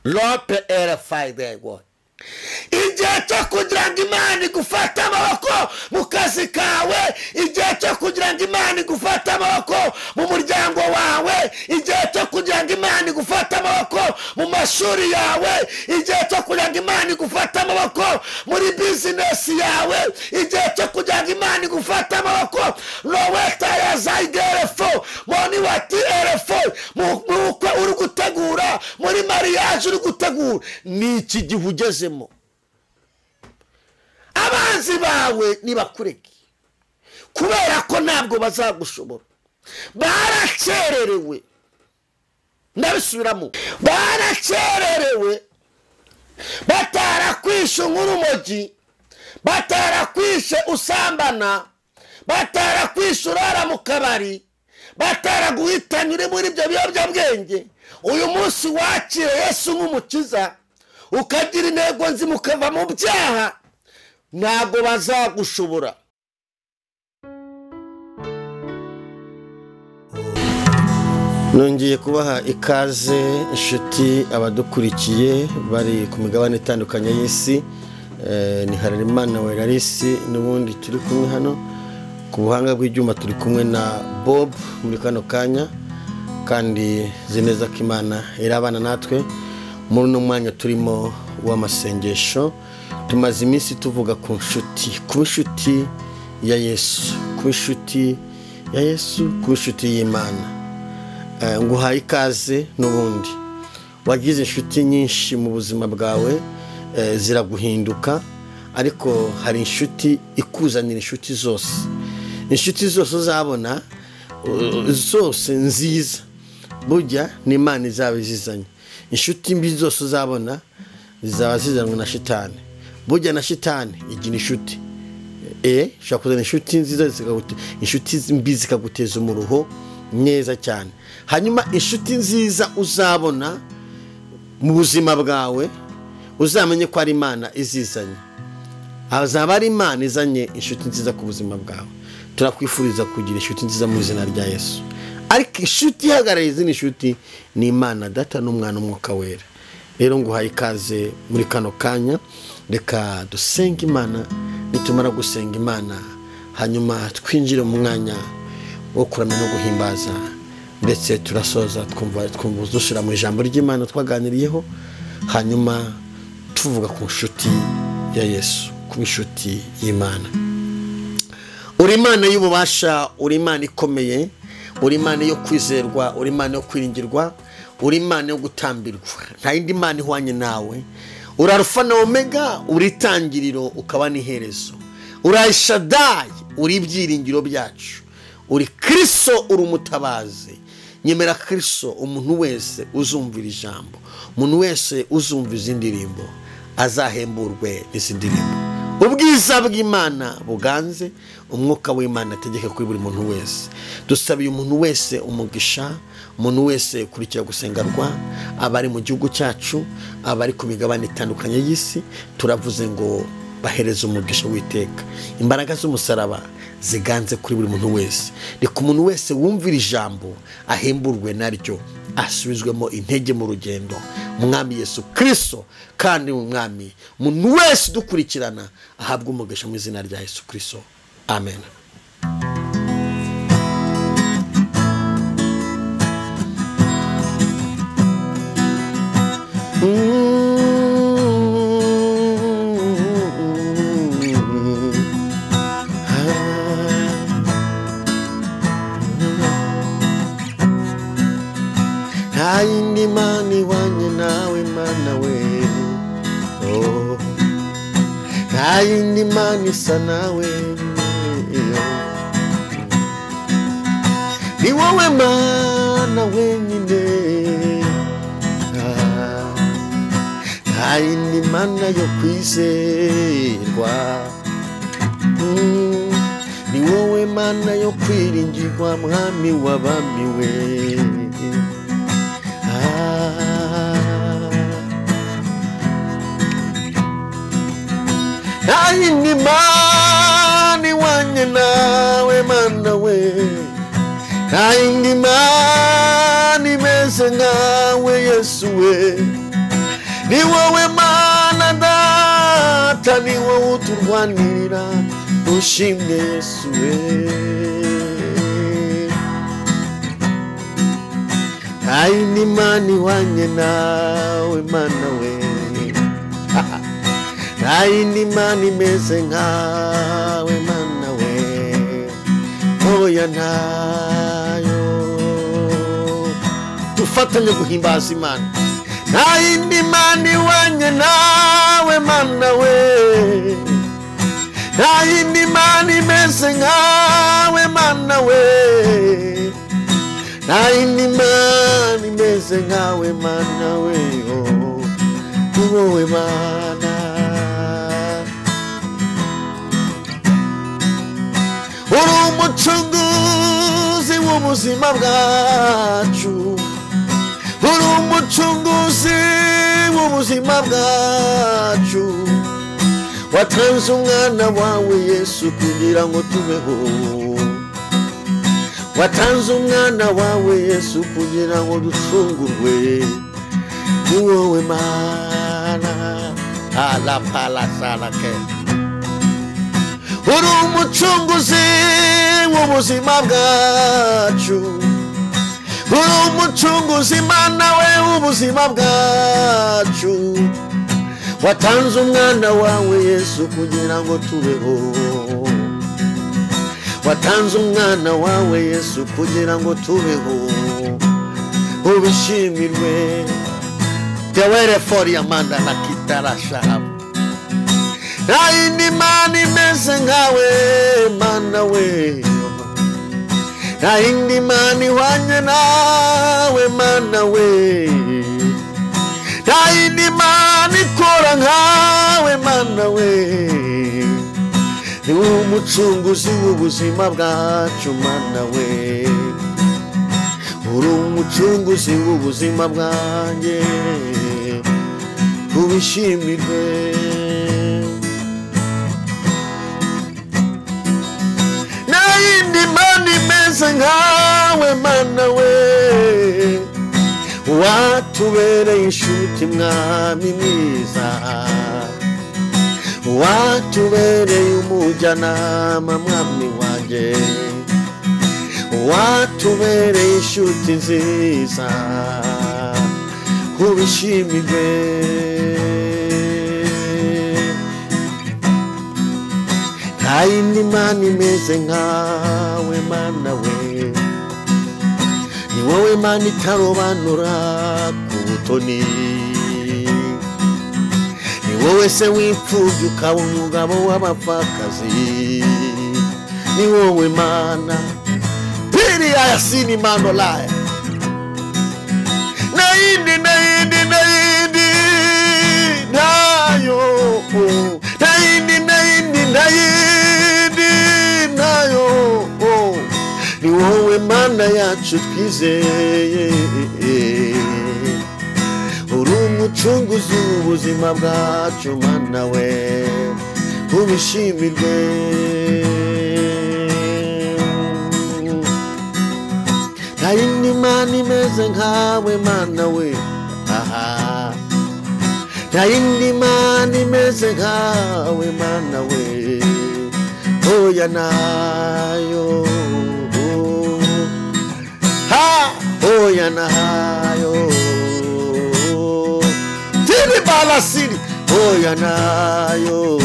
Lope era faide go. Igihe cyo kugira ngo Imana igufata amaboko mu kazi kawe, igihe cyo kugira ngo Imana igufata amaboko mu muryango wawe, igihe cyo kugira ngo Imana igufata amaboko mu mashuri yawe, igihe cyo kugira ngo Imana igufata amaboko muri business yawe, igihe cyo kugira ngo Imana igufata amaboko loweta ya zaigerefo moni wati erefo muko uri gutegura muri mariage uri gutegura ni iki gihe ugezemo. Abanzi bawe nibakureke kubera ko ntabwo bazagushobora, baracererewe. Ndabisubiramo, baracererewe, batarakwishe nk'urumogi, batarakwishe usambana, batarakwishe urara mu kabari, bataraguhitanye uri muri ibyo biyobyabwenge. Uyu munsi wakire Yesu nk'umukiza, ukagira intego nzima, ukava mu byaha, ntabwo bazagushobora. Nongeye kubaha ikaze inshuti abadukurikiye bari ku migabane itandukanye y'isi. Ni Harerimana Werarisi n'ubundi turi kumwe hano ku buhanga bw'ibyuma, turi kumwe na Bob muri kano kanya, kandi zineza ko Imana irabana natwe muri no mwanya turimo w'amasengesho. Tumaze iminsi tuvuga ku nshuti, ku nshuti ya Yesu, ku nshuti ya Yesu, ku nshuti y'Imana. Nguhaye ikaze n'ubundi wagize inshuti nyinshi mu buzima bwawe, ziraguhinduka, ariko hari inshuti ikuzanira inshuti zose. Inshuti zose uzabona zose nziza burya ni Imana izabizizanye. Inshuti mbi zose uzabona zizaba zizanwe na shitani. Burya na shitani igira inshuti. Ushaka kuzana inshuti nziza zikaguteza, inshuti mbi zikaguteza umuruho neza cyane. Hanyuma inshuti nziza uzabona mu buzima bwawe, uzamenye ko ari Imana izizanye. Azaba ari Imana izanye inshuti nziza ku buzima bwawe. Turakwifuriza kugira inshuti nziza mu izina rya Yesu. Ariko inshuti ihagarariye izindi inshuti ni Imana Data n'Umwana n'Umwuka Wera. Rero nguhaye ikaze muri kano kanya. Reka dusenge Imana, nitumara gusenga Imana hanyuma twinjire mu mwanya wo kuramya no guhimbaza, ndetse turasoza twumva dushira mu ijambo ry'Imana twaganiriyeho, hanyuma tuvuga ku nshuti ya Yesu, ku nshuti y'Imana. Uri Imana y'ububasha, uri Imana ikomeye, uri Imana yo kwizerwa, uri Imana yo kwiringirwa, uri Imana yo gutambirwa. Nta yindi Imana ihwanye nawe. Uri Alpha na Omega, uri itangiriro ukaba n'iherezo. Uri Shaddai, uri ibyiringiro byacu. Uri Kristo, uri umutabazi. Nyemera Kristo, umuntu wese uzumvira ijambo, umuntu wese uzumva izindi ndirimbo azahemburwe n'izindi ndirimbo. Ubwiza bw'Imana buganze, umwuka w'Imana ategeke kuri buri muntu wese. Dusabiye umuntu wese umugisha, umuntu wese kurikira gusengerwa, abari mu gihugu cyacu, abari ku migabane itandukanye y'isi, turavuze ngo bahereze umugisha w'Iteka. Imbaraga z'umusaraba ziganze kuri buri muntu wese. Reka umuntu wese wumvira ijambo ahemburwe naryo, asubizwemo intege mu rugendo. Mwami Yesu Kristo, kandi Mwami, umuntu wese dukurikirana ahabwa umugisha mu izina rya Yesu Kristo. Amen. Haindi mani wanye nawe Mana we, oh. Haindi mani sanawe, ni wowe Mana wenyine. Haindi Mana yo kwizerwa, ni wowe Mana yo kwiringirwa, Mwami w'abami we. Haindi mani wanye nawe Mana we, haindi mani meze ngawe Yesu we, ni wowe Mana data ni wowe uturwanirira ushimwe Yesu ni mani wanye nawe Mana we ni mani meze nkawe Mana we oya nayo tufatanye guhimbaza Imana ni mani wanye nawe Mana we ni mani meze nkawe Mana we ni mani meze nkawe Mana we wowe Mana uri umucunguzi w'ubuzima bwacu uri umucunguzi w'ubuzima bwacu watanze umwana wawe Yesu kugira ngo tubeho watanze umwana wawe Yesu kugira ngo ducungurwe ni wowe Mana ala pala sala ke uri umucunguzi w'ubuzima bwacu uri umucunguzi Mana we w'ubuzima bwacu watanze umwana wawe Yesu kugira ngo tubeho watanze umwana wawe Yesu kugira ngo tubeho ubishimirwe tewere fori Amanda na kitara shahabu ni mani meze nkawe Mana we ni mani wanye nawe Mana we ni mani kora nkawe Mana we ni umucunguzi w'ubuzima bwacu Mana we uri umucunguzi w'ubuzima bwanjye ubishimirwe ni mani meze nkawe Mana we watubereye inshuti mwami mwiza watubereye umujyanama mwami wanjye watubereye inshuti nziza ubishimirwe ni mani meze nkawe Mana we ni wowe Mana itarobanura ku butoni ni wowe se w'imfubyi ukaba umugabo w'abapfakazi ni wowe Mana pili ya sini mano laya nayo ni wowe Mana yacu twizeye uri umucunguzi w'ubuzima bwacu Mana we ubishimirwe ni mani meze nkawe Mana we ni mani meze nkawe Mana we oya nayo oya nayo tiri balasini oya nayo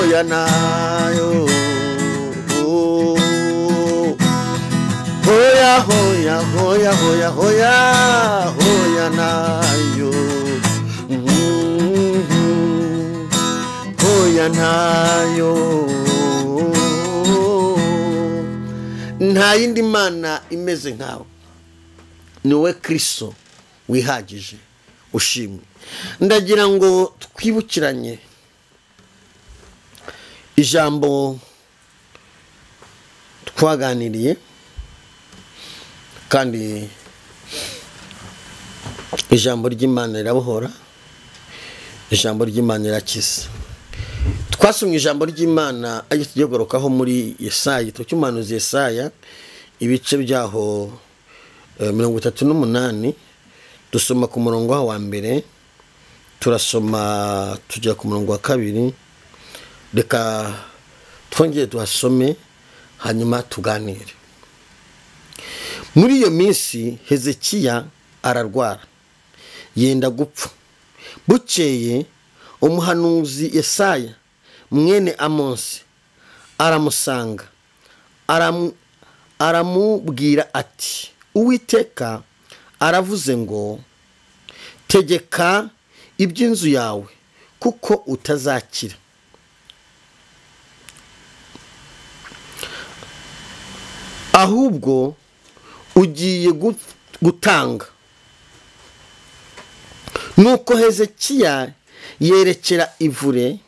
oya nayo hoya nayo hoya nayo nta yindi Mana imeze nkawe ni wowe Kristo wihagije ushimwe ndagira ngo twibukiranye ijambo twaganiriye kandi ijambo ry'Imana rirabohora ijambo ry'Imana rirakiza twasomye ijambo ry'Imana ayo tugorokaho muri Yesaya cy'umuhanuzi Yesaya ibice byaho 38 dusoma ku murongo wa mbere, turasoma tujya ku murongo wa kabiri. Reka twongere tuhasome hanyuma tuganire. Muri iyo minsi Hezekiya ararwara, yenda gupfa. Bukeye umuhanuzi Yesaya mwene Amosi aramusanga, aramubwira ati, Uwiteka aravuze ngo, tegeka iby'inzu yawe kuko utazakira. Ahubwo ugiye gutanga. Nuko Hezekiya yerekera ivure,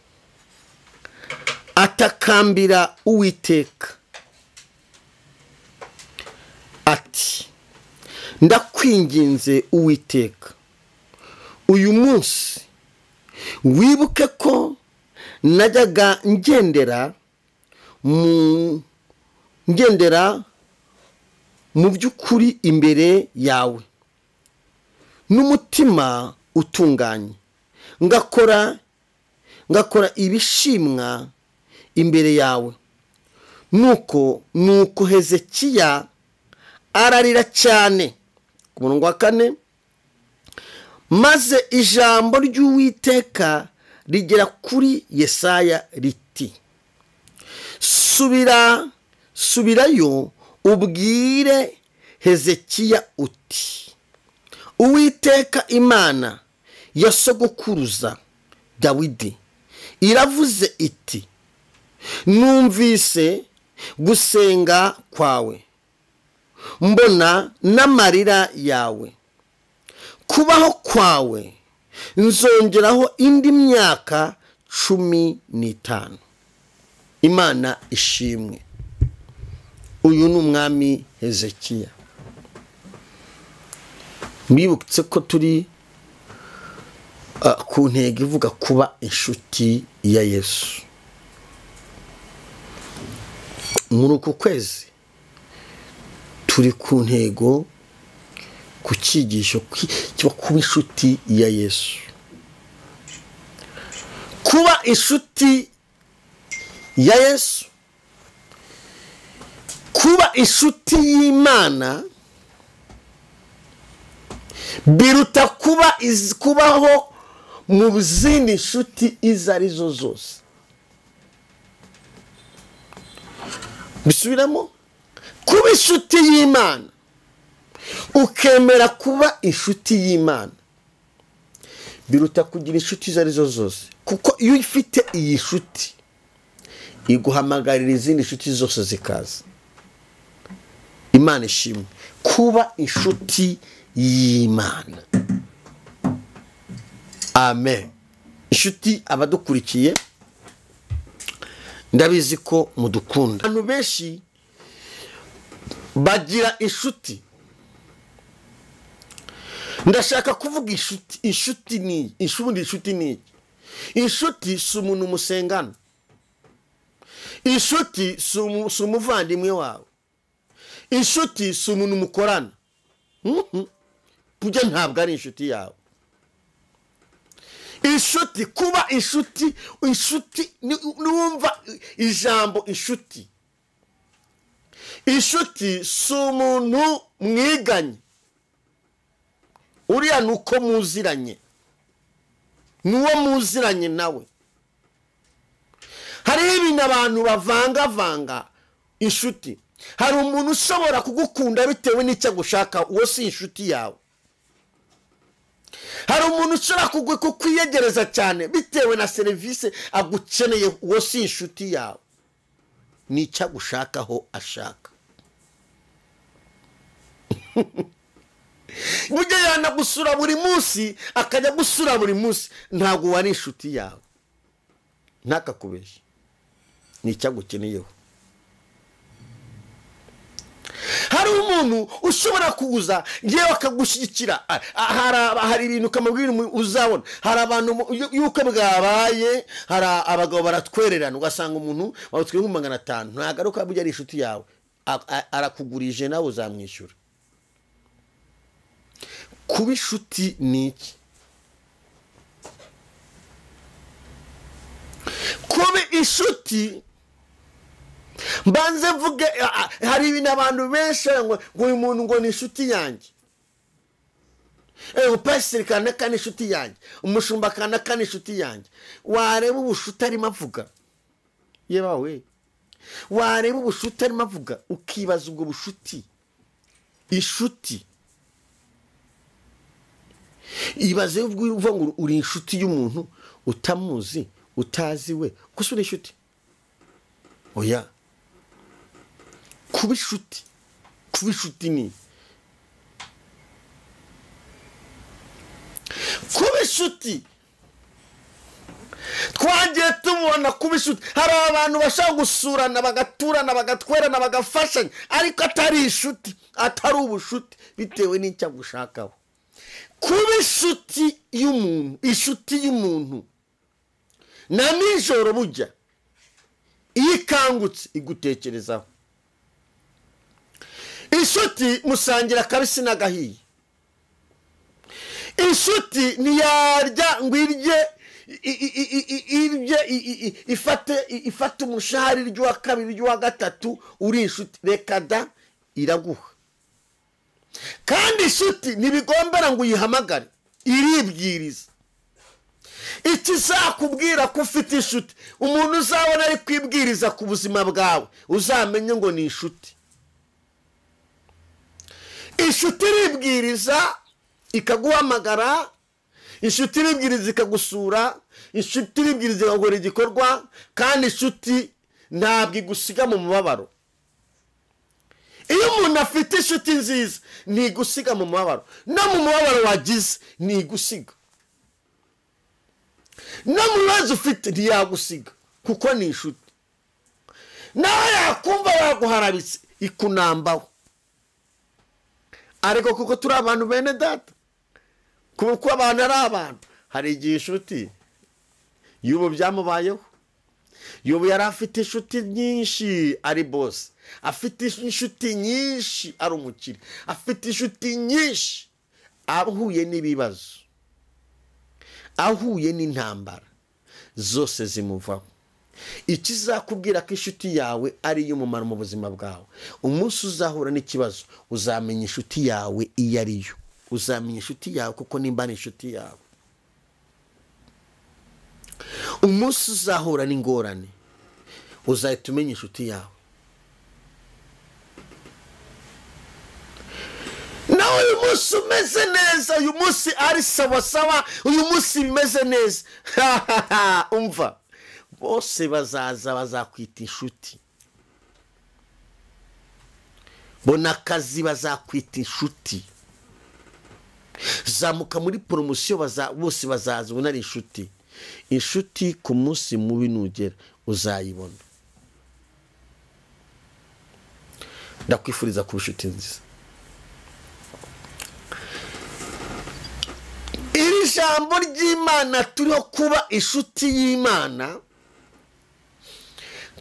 atakambira Uwiteka ati, ndakwinginze Uwiteka, uyu munsi wibuke ko najyaga ngendera mu by'ukuri imbere yawe n'umutima utunganye, ngakora ibishimwa imbere yawe. Nuko Hezekiya ararira cyane. Ku murongo wa 4, maze ijambo ry'Uwiteka rigera kuri Yesaya riti, subirayo ubwire Hezekiya uti, Uwiteka Imana ya sogokuruza Dawidi iravuze iti, numvise gusenga kwawe, mbona n'amarira yawe. Kubaho kwawe nzongeraho indi myaka 15. Imana ishimwe. Uyu ni umwami Hezekiya. Mbibutse ko turi ku ntego ivuga kuba inshuti ya Yesu. Muri uku kwezi turi ku ntego, ku cyigisho cyo kuba inshuti ya Yesu. Kuba inshuti ya Yesu, kuba inshuti y'Imana, biruta kubaho mu zindi nshuti izo arizo zose. Bisubiramo, kuba inshuti y'Imana, ukemera kuba inshuti y'Imana, biruta kugira inshuti izo arizo zose. Kuko iyo ufite iyi nshuti, iguhamagarira izindi nshuti zose zikaza. Imana ishimwe. Kuba inshuti y'Imana. Amen. Inshuti abadukurikiye, ndabizi ko mudukunda. Abantu benshi bagira inshuti. Ndashaka kuvuga inshuti. Inshuti ni inshuti si umuntu musengana. Inshuti si umuvandimwe wawe. Inshuti si umuntu mukorana. Burya ntabwo ari inshuti yawe. Inshuti, kuba inshuti numva ijambo inshuti. Inshuti si umuntu mwiganye. Uriya nuko muziranye. Nuwo muziranye nawe. Hari ibintu abantu bavanga inshuti. Hari umuntu ushobora kugukunda bitewe n'icyo gushaka, uwo si inshuti yawe. Hari umuntu ushobora kukwiyegereza cyane bitewe na serivisi agukeneye, uwo si inshuti yawe. N'icyo agushakaho ashaka. Burya yanagusura buri munsi, akajya gusura buri munsi, ntabwo wari inshuti yawe. Ntakakubeshye. N'icyo agukeneyeho. Hari umuntu ushobora kuza yewe akagushyigikira. Hari ibintu kamubwira uzabona. Hari abantu yuko bwabaye, hari abagabo baratwererana, ugasanga umuntu bawutwe nk'500, ntagaruka burya ari inshuti yawe. Arakugurije nawe uzamwishyura. kuba inshuti ni iki? kuba inshuti mbanze mvuge, hari ibintu abantu benshi ngo uyu muntu ngo ni inshuti yanjye, pasiteri kanaka ni inshuti yanjye, umushumba kanaka ni inshuti yanjye. wareba ubushuti arimo avuga, yewe wareba ubushuti arimo avuga ukibaza ubwo bushuti, inshuti ibaze uvuga ngo uri inshuti y'umuntu utamuzi utazi we, gusa uri inshuti? oya, kuba inshuti ni kuba inshuti. twagiye tubona kuba inshuti, hari abantu bashaka gusurana bagaturana bagatwerana bagafashanya, ariko atari inshuti, atari ubushuti, bitewe n'icyo agushakaho. kuba inshuti y'umuntu na nijoro bujya iyo ikangutse igutekerezaho. inshuti musangira akabisi n'agahiye. inshuti ntiyarya ngo irye ifate umushahara ry'uwa kabiri ry'uwa gatatu uri inshuti, reka da, iraguha. kandi inshuti ntibigombera ngo uyihamagare, iribwiriza. ikizakubwira ko ufite inshuti, umuntu uzabona ari kwibwiriza ku buzima bwawe, uzamenye ngo ni inshuti. inshuti iribwiriza ikaguhamagara, inshuti iribwiriza ikagusura, inshuti iribwiriza ikagukora igikorwa, kandi inshuti ntabwo igusiga mu mubabaro. iyo umuntu afite inshuti nziza ntigusiga mu mubabaro, no mu mubabaro wagize ntigusiga, no mu bibazo ufite ntiyagusiga, kuko ni inshuti. nawe yakumva waguharabitse ikunambaho, ariko kuko turi abantu bene data, kuko abantu ari abantu. hari igihe inshuti y'ubu byamubayeho. y'ubu yari afite inshuti nyinshi ari boss, afite inshuti nyinshi ari umukire, afite inshuti nyinshi, ahuye n'ibibazo, ahuye n'intambara, zose zimuvaho. ikizakubwira ko inshuti yawe ari iy'umumaro mu buzima bwawe, umunsi uzahura n'ikibazo uzamenya inshuti yawe iyo ari yo. uzamenya inshuti yawe kuko nimba ari inshuti yawe. umunsi uzahura n'ingorane uzahita umenya inshuti yawe. nawe uyu munsi umeze neza, uyu munsi ari sawa, uyu munsi bimeze neza, umva, bose bazaza bazakwita inshuti. bona akazi bazakwita inshuti. zamuka muri poromosiyo bose bazaza ubona ari inshuti. inshuti ku munsi mubi nugera uzayibona. ndakwifuriza kuba inshuti nziza. iri jambo ry'Imana turiho kuba inshuti y'Imana,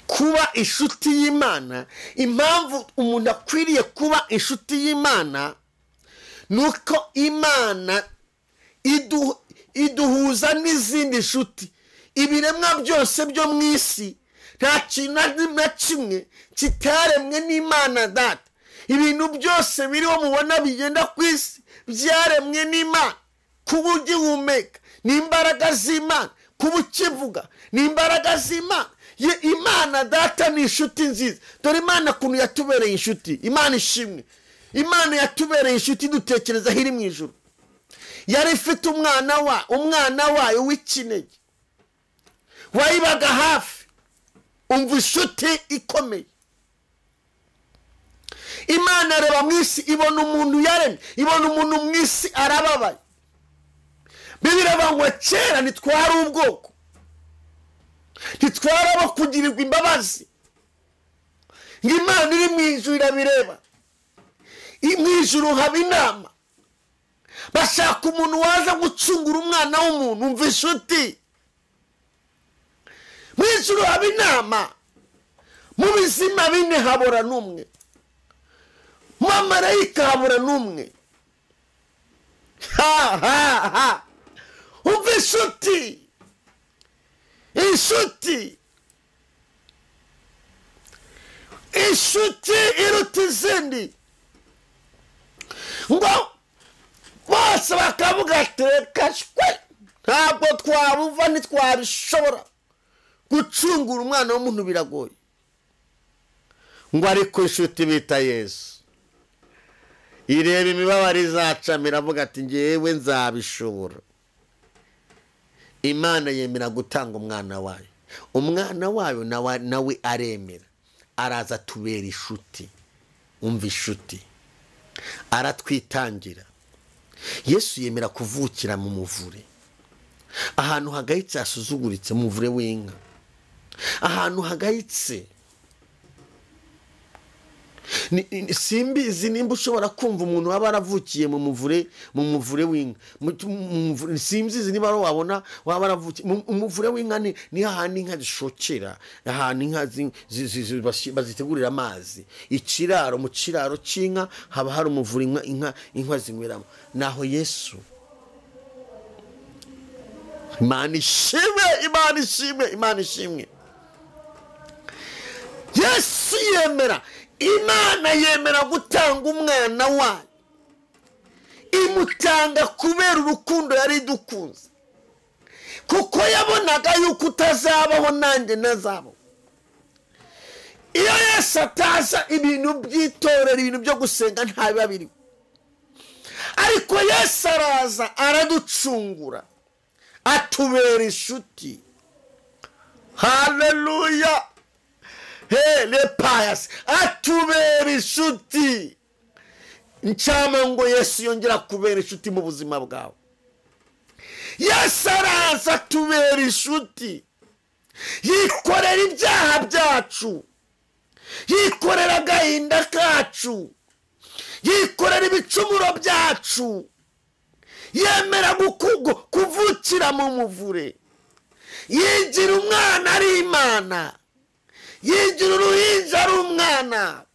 kuba inshuti y'Imana. impamvu umuntu akwiriye kuba inshuti y'Imana nuko Imana iduhuza n'izindi nshuti. ibiremwa byose byo mu isi nta kintu na kimwe kitaremwe n'Imana data. ibintu byose biriho mubona bigenda ku isi byaremwe n'Imana. kuba ugihumeka ni imbaraga z'Imana, kuba ukivuga ni imbaraga z'Imana. Imana data ni inshuti nziza. dore Imana kuntu yatubereye inshuti. Imana ishimwe. Imana yatubereye inshuti dutekereza hiri mu ijuru. yari ifite umwana wayo w'ikinege, wayibaga hafi. umva inshuti ikomeye. Imana areba mu isi ibona umuntu yaremye, ibona umuntu mu isi arababaye. Bibiliya ivuga ngo kera ntitwari ubwoko, ntitwari abo kugirirwa imbabazi. ngo Imana iri mu ijuru irabireba, mu ijuru haba inama, bashaka umuntu waza gucungura umwana w'umuntu. umva inshuti. mu ijuru haba inama, mu bizima bine habura n'umwe, mu bamarayika habura n'umwe. ha ha ha umva inshuti iruta izindi ngo bose bakavuga ati reka shwe ntabwo twabuva ntitwabishobora gucungura umwana w'umuntu biragoye ngo ariko inshuti bita Yesu ireba imibabaro izacamira avuga ati ngewe nzabishobora. Imana yemera gutanga umwana wayo nawe aremera araza tubera inshuti. Umva inshuti aratwitangira. Yesu yemera kuvukira mu muvure ahantu hagayitse hasuzuguritse, mu muvure w'inka, ahantu hagayitse. Simbizi nimba ushobora kumva umuntu waba aravukiye mu muvure w'inka. Simbizi niba wabona waba aravukiye mu muvure w'inka. Ni hahandi inka zishokera, ahantu inka bazitegurira amazi. Mu kiraro cy'inka haba hari umuvure inka zinyweramo. Naho Yesu, Imana ishimwe. Yesu yemera, Imana yemera gutanga umwana wayo. Imutanga kubera urukundo yari idukunze, kuko yabonaga yuko utazabaho nanjye nazabaho. Iyo Yesu ataza, ibintu by'itorero, ibintu byo gusenga ntabiba biriho. Ariko Yesu araza araducungura, atubera inshuti. Haleluya. Le pious atubera inshuti. Ncyama ngo Yesu yongera kubera inshuti mu buzima bwawe. Yesu araza atubera inshuti, yikorera ibyaha byacu, yikorera agahinda kacu, yikorera ibicumuro byacu, yemera kuvukira mu muvure, yigira umwana ari Imana, yigira uruhinja ari umwana,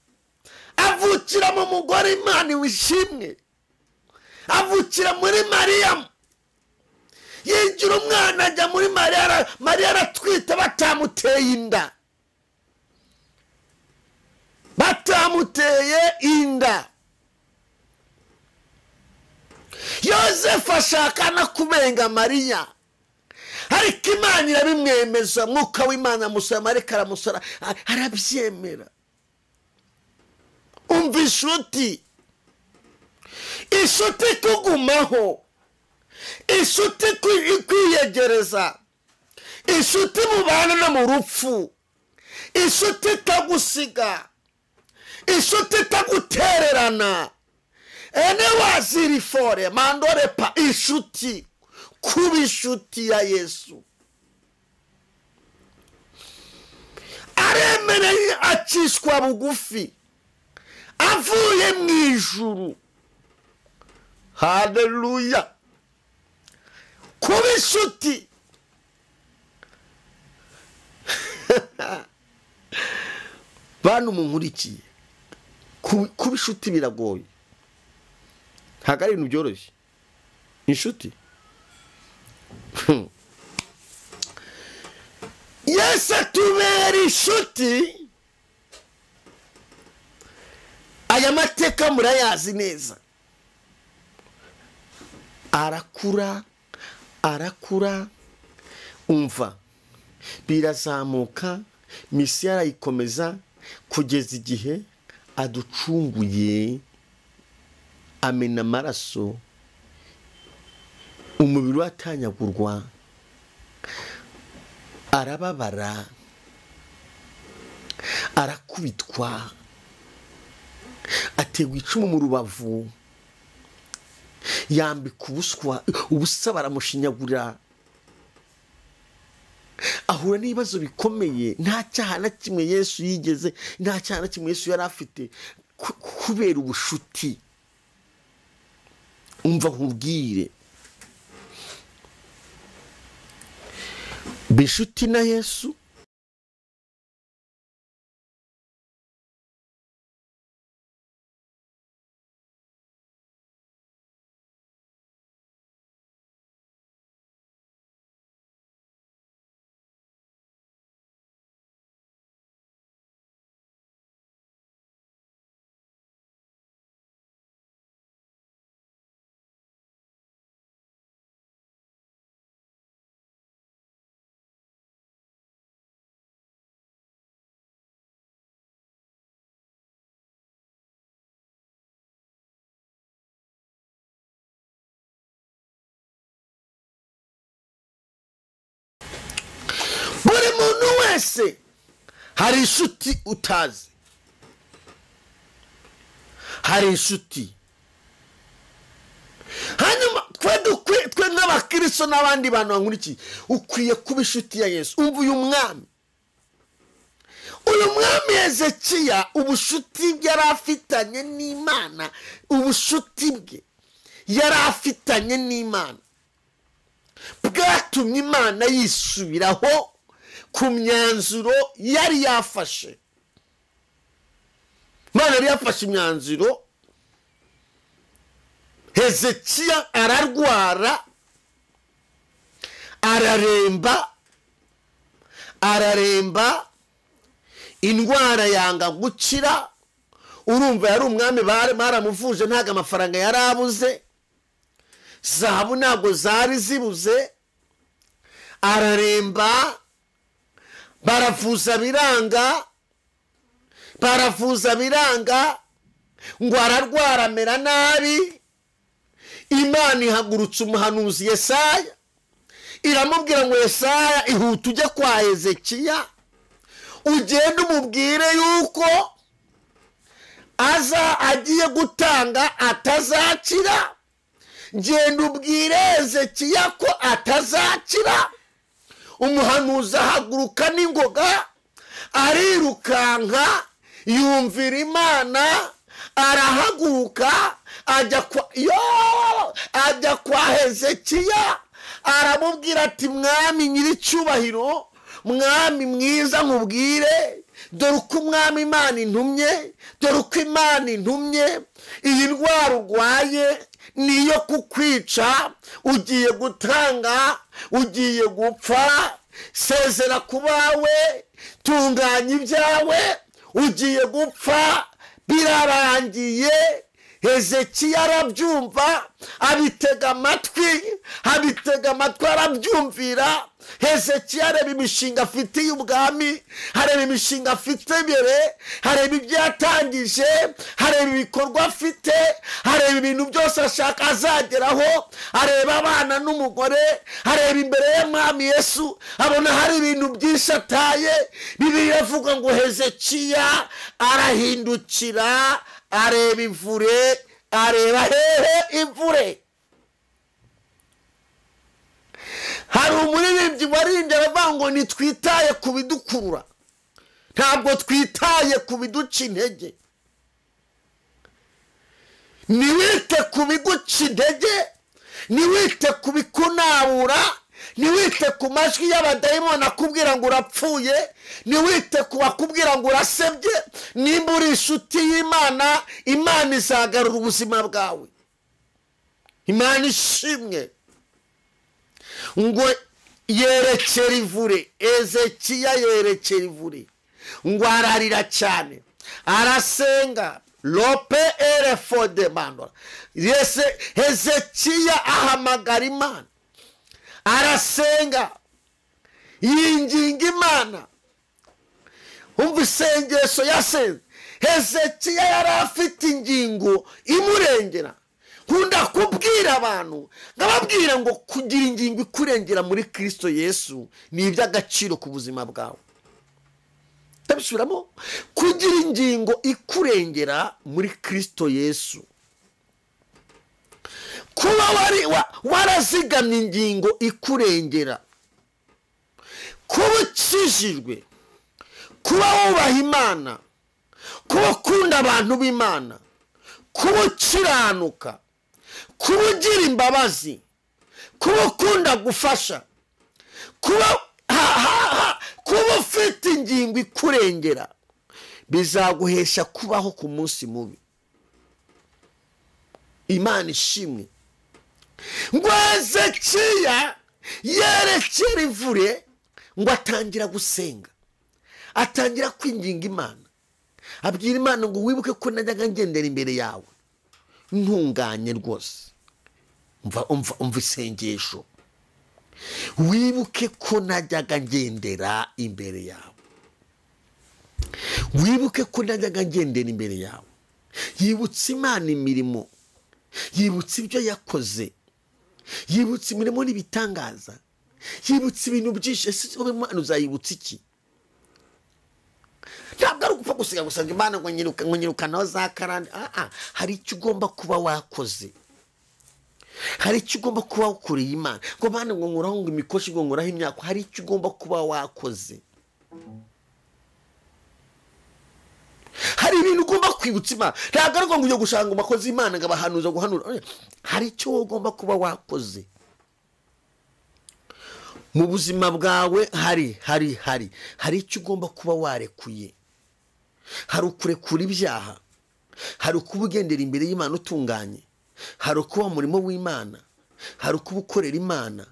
avukira mu mugore Imana wishimwe, avukira muri Mariya, yigira umwana ajya muri Mariya aratwita batamuteye inda, Yosefu ashaka no kubenga Mariya, ariko Imana irabimwemeza. Mwuka w'Imana amusoma, ariko aramusora, arabyemera. Umva inshuti ikugumaho, inshuti ikwiyegereza, inshuti mubana no mu rupfu, inshuti itagusiga, inshuti itagutererana. Ene waziri fore mandore pa inshuti, kuba inshuti ya Yesu. Aremereye acishwa bugufi, avuye mu ijuru. Haleluya. Kuba inshuti. Bantu munkurikiye, kuba inshuti biragoye, ntabwo ari ibintu byoroshye. Inshuti Yesu atubera inshuti. Aya mateka murayazi neza. Arakura, umva birazamuka, misiyo arayikomeza kugeza igihe aducunguye, amena amaraso, umubiri watanyagurwa, arababara, arakubitwa, ategwa icumu mu rubavu, yambika ubusa baramushinyagurira, ahura n'ibibazo bikomeye. Nta cyaha na kimwe Yesu yigeze, nta cyaha na kimwe Yesu yari afite, kubera ubushuti. Umva nkubwire, bishuti na Yesu, wese hari inshuti utazi, hari inshuti. Hanyuma twe nk'abakristo n'abandi bantu bankurikiye ukwiye kuba inshuti ya Yesu. Umva uyu mwami Hezekiya, ubushuti bwe yari afitanye n'Imana, ubushuti bwe yari afitanye n'Imana bwatumye Imana yisubiraho ku myanzuro yari yafashe. Imana yari yafashe imyanzuro. Hezekiya ararwara, araremba, indwara yanga gukira. Urumva yari umwami baramuvuje, ntago amafaranga yari abuze, zahabu ntabwo zari zibuze. Araremba, baravuza biranga, ngo ararwara amera nabi. Imana ihagurutsa umuhanuzi Yesaya, iramubwira ngo Yesaya, ihuta ujye kwa Hezekiya, ugende umubwire yuko agiye gutanga atazakira. Genda ubwire Hezekiya ko atazakira. Umuhanuzi ahaguruka n'ingoga, arirukanka, yumvira Imana, arahaguruka ajya kwa Hezekiya, aramubwira ati mwami nyiricyubahiro, mwami mwiza, nkubwire dore uko umwami Imana intumye, dore uko Imana intumye, iyi ndwara urwaye niyo kukwica, ugiye gutanga, ugiye gupfa, sezera ku bawe, tunganya ibyawe, ugiye gupfa, birarangiye. Hezekiya arabyumva, abitega amatwi arabyumvira. Hezekiya areba imishinga afite y'ubwami, hareba imishinga afite imbere, hareba ibyo yatangije, hareba ibikorwa afite, hareba ibintu byose ashaka azageraho, areba abana n'umugore, areba imbere y'Umwami Yesu, abona hari ibintu byinshi ataye. Bibiliya ivuga ngo Hezekiya arahindukira, areba ivure, areba hehe ivure. Hari umuririmbyi waririmbye aravuga ngo nitwitaye ku bidukurura, ntabwo twitaye ku biduca intege. Niwite ku biguca intege, niwite ku bikunabura, niwite ku majwi y'abadayimoni akubwira ngo urapfuye, niwite ku bakubwira ngo urasebye. Nimba uri inshuti y'Imana, Imana izagarura ubuzima bwawe. Imana ishimwe. Ngo yerekera ivure, Hezekiya yerekera ivure, ngo ararira cyane, arasenga, lope erefo de mandora. Hezekiya ahamagara Imana, arasenga, yinginga Imana. Umva isengesho yasenze. Hezekiya yari afite ingingo imurengera. Nkunda kubwira abantu, ngababwira ngo kugira ingingo ikurengera muri Kristo Yesu ni iby'agaciro ku buzima bwawe. Tabishuramo, kugira ingingo ikurengera muri Kristo Yesu, kuba warazigamye ingingo ikurengera, kuba ukijijwe, kuba wubaha Imana, kuba ukunda abantu b'Imana, kuba ukiranuka, kuba ugira imbabazi, kuba ukunda gufasha, kuba ufite ingingo ikurengera, bizaguhesha kubaho ku munsi mubi. Imana ishimwe. Ngo Hezekiya yerekera ivure, ngo atangira gusenga, atangira kwinginga Imana, abwira Imana ngo wibuke ko najyaga ngendera imbere yawe ntunganye rwose. Umva isengesho. Wibuke ko najyaga ngendera imbere yawe, wibuke ko najyaga ngendera imbere yawe. Yibutse Imana imirimo, yibutse ibyo yakoze, yibutse imirimo n'ibitangaza, yibutse ibintu byinshi. Ese Imana uzayibutse iki? ntabwo ari ugupfa gusiga gusanga Imana ngo nyirukanaho za karande. Hari icyo ugomba kuba wakoze, hari icyo ugomba kuba wakoreye Imana. ngo Mana ngo nkuraho ngo imikoshi ngo nkuraho imyaka, hari icyo ugomba kuba wakoze. hari ibintu ugomba kwibutsa Imana. ntabwo ari ngo ujye gushaka ngo makoze Imana ngo abahanuza guhanura. hari icyo ugomba kuba wakoze mu buzima bwawe. hari icyo ugomba kuba warekuye. hari ukurekura ibyaha, hari ukuba ugendera imbere y'Imana utunganye, hari ukuba mu murimo w'Imana, hari ukuba ukorera Imana,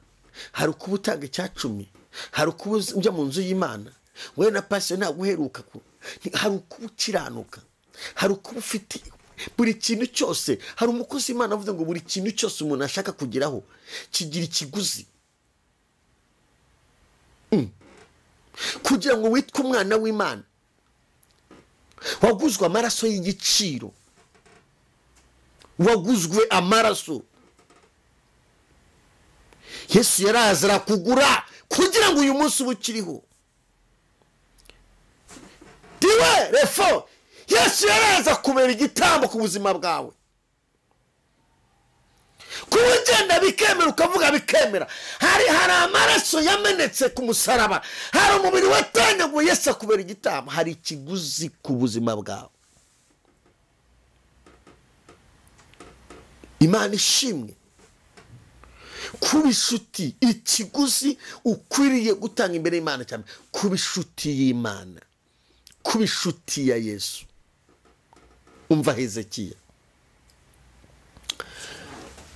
hari ukuba utanga icyacumi, hari ukuba ujya mu nzu y'Imana wowe na pasiyo ntabwo uheruka, hari ukuba ukiranuka, hari ukuba ufite buri kintu cyose. hari umukozi w'Imana avuze ngo buri kintu cyose umuntu ashaka kugeraho kigira ikiguzi. kugira ngo witwe umwana w'Imana waguzwe amaraso y'igiciro, waguzwe amaraso. Yesu yaraza arakugura kugira ngo uyu munsi ube ukiriho. diwe refo, Yesu yaraza kubera igitambo ku buzima bwawe. kuba ugenda bikemera ukavuga bikemera. hari amaraso yamenetse ku musaraba, hari umubiri watanyaguye Yesu akubera igitambo. hari ikiguzi ku buzima bwawe. Imana ishimwe. kuba inshuti, ikiguzi ukwiriye gutanga imbere y'Imana cyane. kuba inshuti y'Imana, kuba inshuti ya Yesu. umva Hezekiya,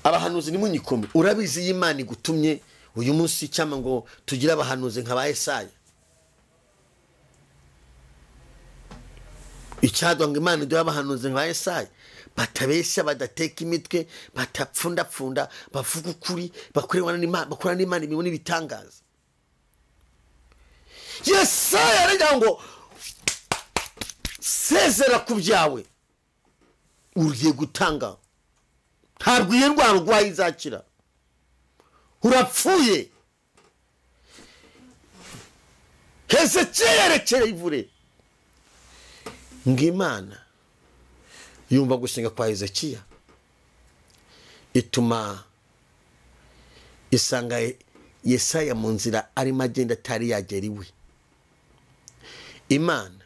abahanuzi ni munyikome. urabizi y'Imana igutumye uyu munsi cyama ngo tugire abahanuzi nka ba Yesaya. icyadwa ngo Imana iduhe abahanuzi nka ba Yesaya, batabeshya, badateka imitwe, batapfundapfunda, bavuga ukuri, bakorana n'Imana ibintu n'ibitangaza. Yesaya aragira ngo sezera ku byawe ugiye gutanga. ntabwo iyo ndwara urwaye izakira, urapfuye. Hezekiya yerekeye ivure. ngo Imana yumva gusenga kwa Hezekiya, ituma isanga Yesaya mu nzira arimo agenda atari yagera iwe. Imana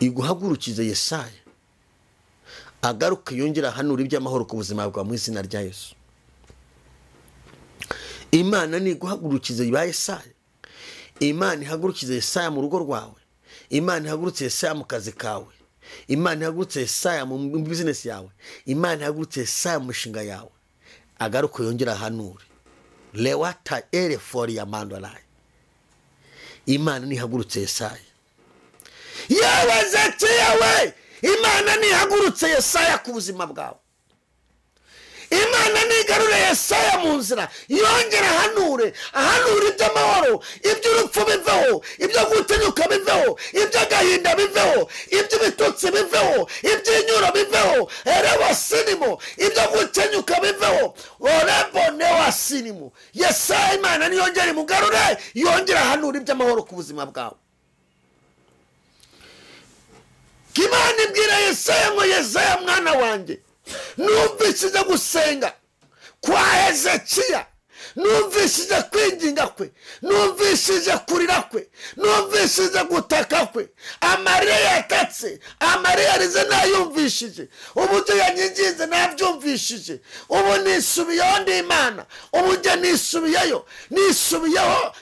iguhagurukiza Yesaya agaruka yongera hanura iby'amahoro ku buzima bwa mu izina rya Yesu. Imana ni guhagurukiza ba Yesaya. Imana ihagurukiza Yesaya mu rugo rwawe. Imana ihagurutse Yesaya mu kazi kawe. Imana ihagurutse Yesaya mu business yawe. Imana ihagurutse Yesaya mu mishinga yawe, agaruka yongera hanura. Lewata ere fori ya mandolai. Imana ni ihagurutse Yesaya. yewe Hezekiya we, Imana ni ihagurutse Yesaya ku buzima bwawe. Imana ni igarure Yesaya mu nzira, yongera ahanure iby'amahoro, iby'urupfu biveho, ibyo gutinyuka biveho, iby'agahinda biveho, iby'ibitutsi biveho, iby'inyuro biveho, erebo sinimo, ibyo gutinyuka biveho, orebo newa sinimo. Yesaya Imana ni yongera imugarure, yongera ahanure iby'amahoro ku buzima bwawe. Imana ibwira Yesaya ngo Yesaya mwana wanjye, numvishije gusenga kwa Hezekiya, numvishije kwinginga kwe, numvishije kurira kwe, numvishije gutaka kwe, amarira yatatse, amarira yarize nayumvishije, uburyo yanyinginze nabyumvishije. ubu nisubiyeho ndi Imana, ubu njye nisubiyeho,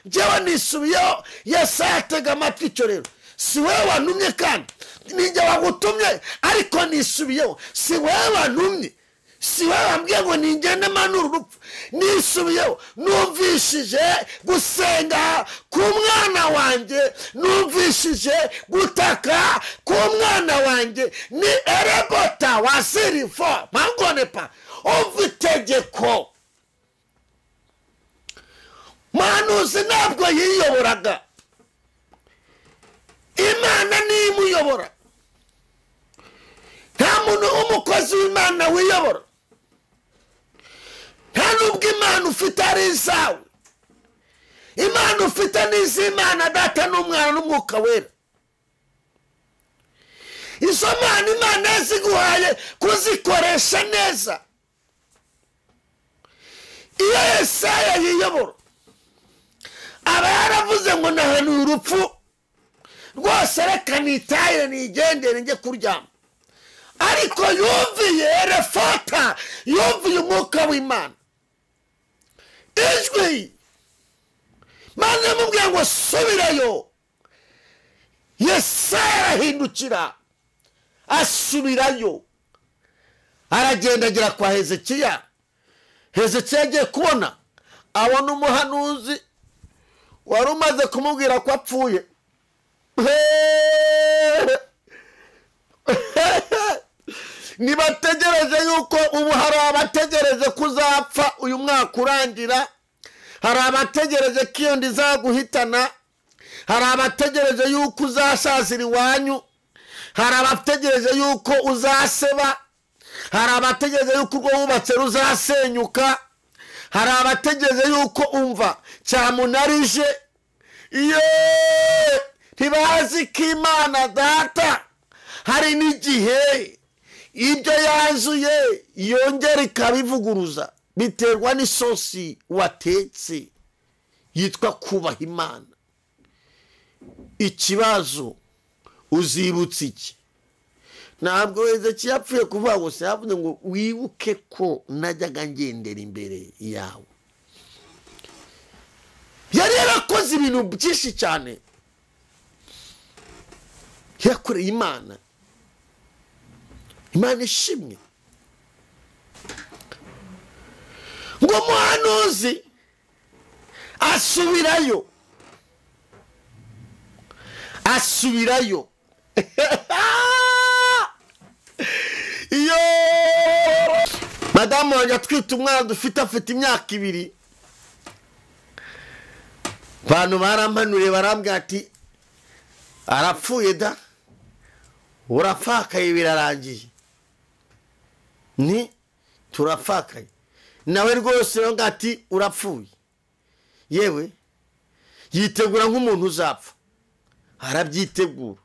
njyewe nisubiyeho. Yesaya atega amatwi. icyo rero si wowe wantumye, kandi ninjye wagutumye, ariko nisubiyeho. si wowe wantumye, si wowe wambwiye ngo ningende manura urupfu. nisubiyeho, numvishije gusenga ku mwana wanjye, numvishije gutaka ku mwana wanjye. ni erebota wasirifo mangonepa, umva itegeko. Muhanuzi ntabwo yiyoboraga, Imana ni imuyobora. nta muntu umukozi w'Imana wiyobora. nta nubwo Imana ufite ari izawe. Imana ufite n'iz'Imana Data n'Umwana n'Umwuka Wera. izo mpano Imana yaziguhaye kuzikoresha neza. Iyo Yesaya yiyobora aba yaravuze ngo nahanuye urupfu rwose, reka nitahire nigendere njye kuryama. Ariko yumviye refata, yumviye umwuka w'Imana, ijwi Imana yamubwiye ngo subirayo. Yesaya arahindukira asubirayo, aragenda agera kwa Hezekiya. Hezekiya agiye kubona abona umuhanuzi wari umaze kumubwira ko apfuye. Nibategereje yuko ubu hari abategereje kuzapfa uyu mwaka urangira, hari abategereje ko iyo ndizaguhitana, hari abategereje yuko uzashazira iwanyu, hari abategereje yuko uzaseba, hari abategereje yuko urwo wubatse ruzasenyuka, hari abategereje yuko umva cyamunarije. Iyo ntibazi ko Imana Data hari n'igihe ibyo yanzuye yongera ikabivuguruza, biterwa n'isosi watetse yitwa kubaha Imana. Ikibazo uzibutse iki? Ntabwo Hezekiya yapfuye kuvuga ngo se, yavuze ngo wibuke ko najyaga ngendera imbere yawe. Yari yarakoze ibintu byinshi cyane yakoreye Imana. Imana ishimwe. Ngo umuhanuzi asubirayo, asubirayo. Iyo madamu wanjye atwite umwana dufite afite imyaka 2, abantu barampanuriye barambwira ati arapfuye da, urapfakaye birarangiye. Ni turapfakaye nawe rwose yo ngati urapfuye. Yewe yitegura nk'umuntu uzapfa, arabyitegura.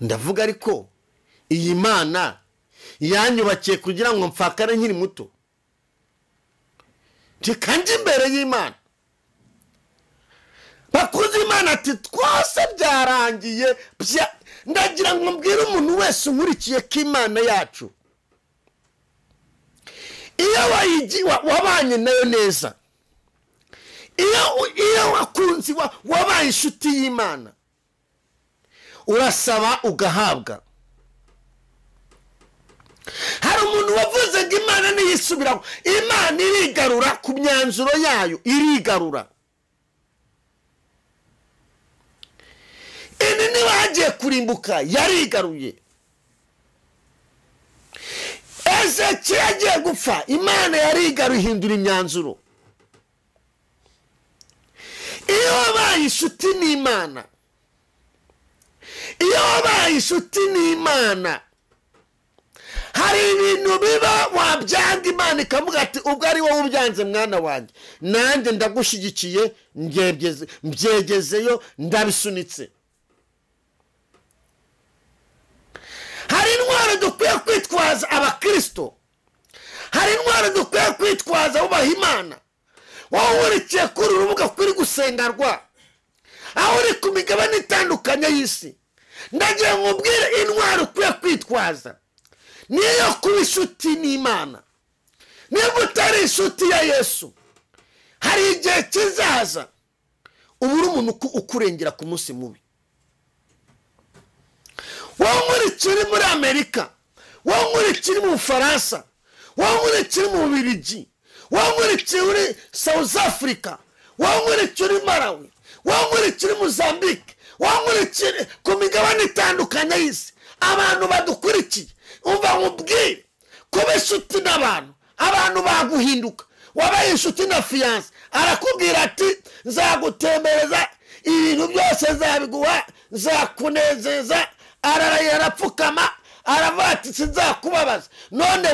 Ndavuga ariko iyi Mana yanyubakiye kugira ngo mfakare nkiri muto, kandi imbere y'Imana bakuze Imana ati twose byarangiye. Ndagira ngo mbwire umuntu wese unkurikiye ko Imana yacu iyo wabanye nayo neza, iyo wakunzi wabaye inshuti y'Imana, urasaba ugahabwa. Hari umuntu wavuze ngo Imana niyisubiraho, Imana irigarura ku myanzuro yayo, irigarura. Ini niba hagiye kurimbuka yarigaruye. Hezekiya agiye gupfa, Imana yarigaruye ihindura imyanzuro. Iyo wabaye inshuti n'Imana, iyo wabaye inshuti n'Imana, hari ibintu biba wabyanga Imana ikavuga ati ubwo ari wowe ubyanze mwana wanjye, nanjye ndagushigikiye, mbyegezeyo, ndabisunitse. Hari intwaro dukwiye kwitwaza abakristo, hari intwaro dukwiye kwitwaza ubaha Imana. Wowe urikiye kuri urubuga kuri gusengarwa, aho uri ku migabane itandukanye y'isi, ndagira ngo mbwire intwaro ukwiye kwitwaza niyo kuba inshuti n'Imana. Niba utari inshuti ya Yesu, hari igihe kizaza ubura umuntu ukurengera ku munsi mubi. Wowe urikiri muri Amerika, wowe urikiri mu Bufaransa, wowe urikiri mu Bubiligi, wowe urikiri muri South Africa, wowe urikiri Malawi, wowe urikiri Mozambique, wowe urikiri ku migabane itandukanye y'isi, abantu badukurikiye, umva nkubwire kuba inshuti n'abantu, abantu baguhinduka. Wabaye inshuti na fiance, arakubwira ati nzagutembereza, ibintu byose nzabiguha, nzakunezeza. Ararapfukama aravuga ati sinzakubabaza none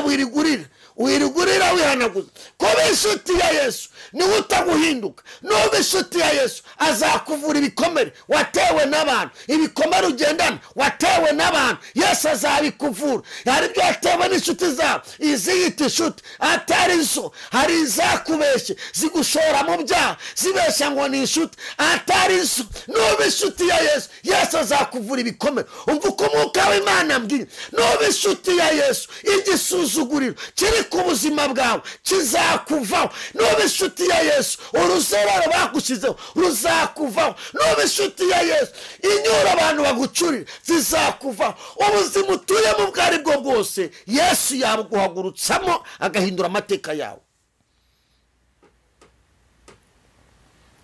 wirigurira wihanaguza. kuba inshuti ya Yesu niwe utaguhinduka. nuba inshuti ya Yesu azakuvura ibikomere watewe n'abantu. ibikomere ugendana watewe n'abantu, Yesu azabikuvura. hari ibyo watewe n'inshuti zawe, iziyita inshuti atari zo. hari izakubeshye zigushora mu byaha zibeshya ngo ni inshuti atari zo. nuba inshuti ya Yesu, Yesu azakuvura ibikomere. umva uko umwuka w'Imana ambwiye, nuba inshuti ya Yesu, igisuzuguriro kiri ku buzima bwawe kizakuvaho. nuba inshuti ya Yesu, uruzerero bagushyizeho ruzakuvaho. nuba inshuti ya Yesu, inyura abantu bagucurira zizakuvaho. ubuzima utuyemo ubwo ari bwo bwose Yesu yabuguhagurutsamo agahindura amateka yawe.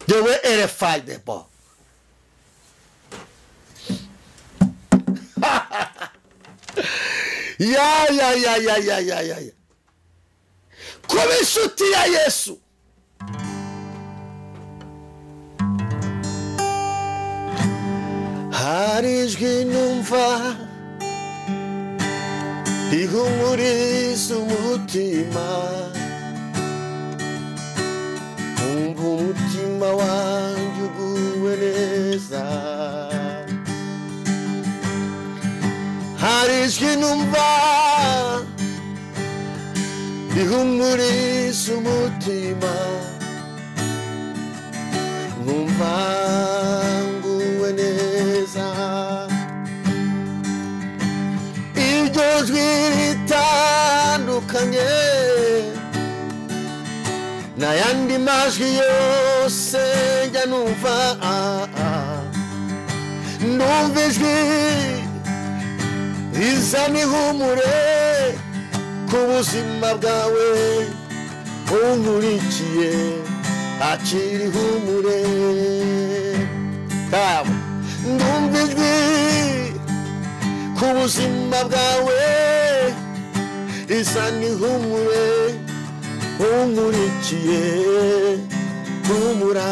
yewe erefayidebo ya kuba inshuti ya Yesu. hari ijwi numva rihumuriza umutima, umva umutima wanjye uguwe neza. hari ijwi numva rihumuriza umutima, numva nguwe neza. iryo jwi ritandukanye n'ayandi majwi yose njya numva. ndumva ijwi rizana ihumure ku buzima bwawe, unkurikiye akira ihumure. ndumva ijwi ku buzima bwawe rizana ihumure, unkurikiye humura.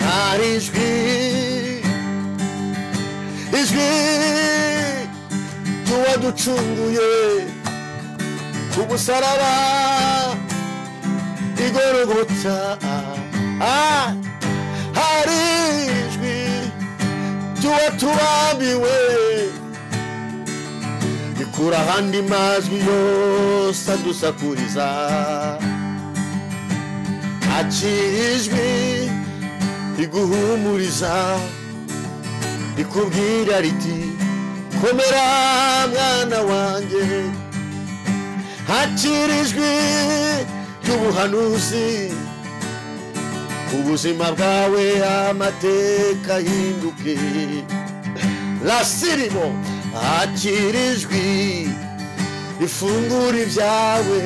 hari ijwi ry'uwaducunguye ku musaraba i Golgotha. hari ijwi ry'uwatubambiwe rikura ahandi majwi yose adusakuriza. akira ijwi riguhumuriza rikubwira riti komera mwana wanjye. akira ijwi ry'ubuhanuzi ubuzima bwawe amateka hinduke. lasirimo akira ijwi rifungura ibyawe,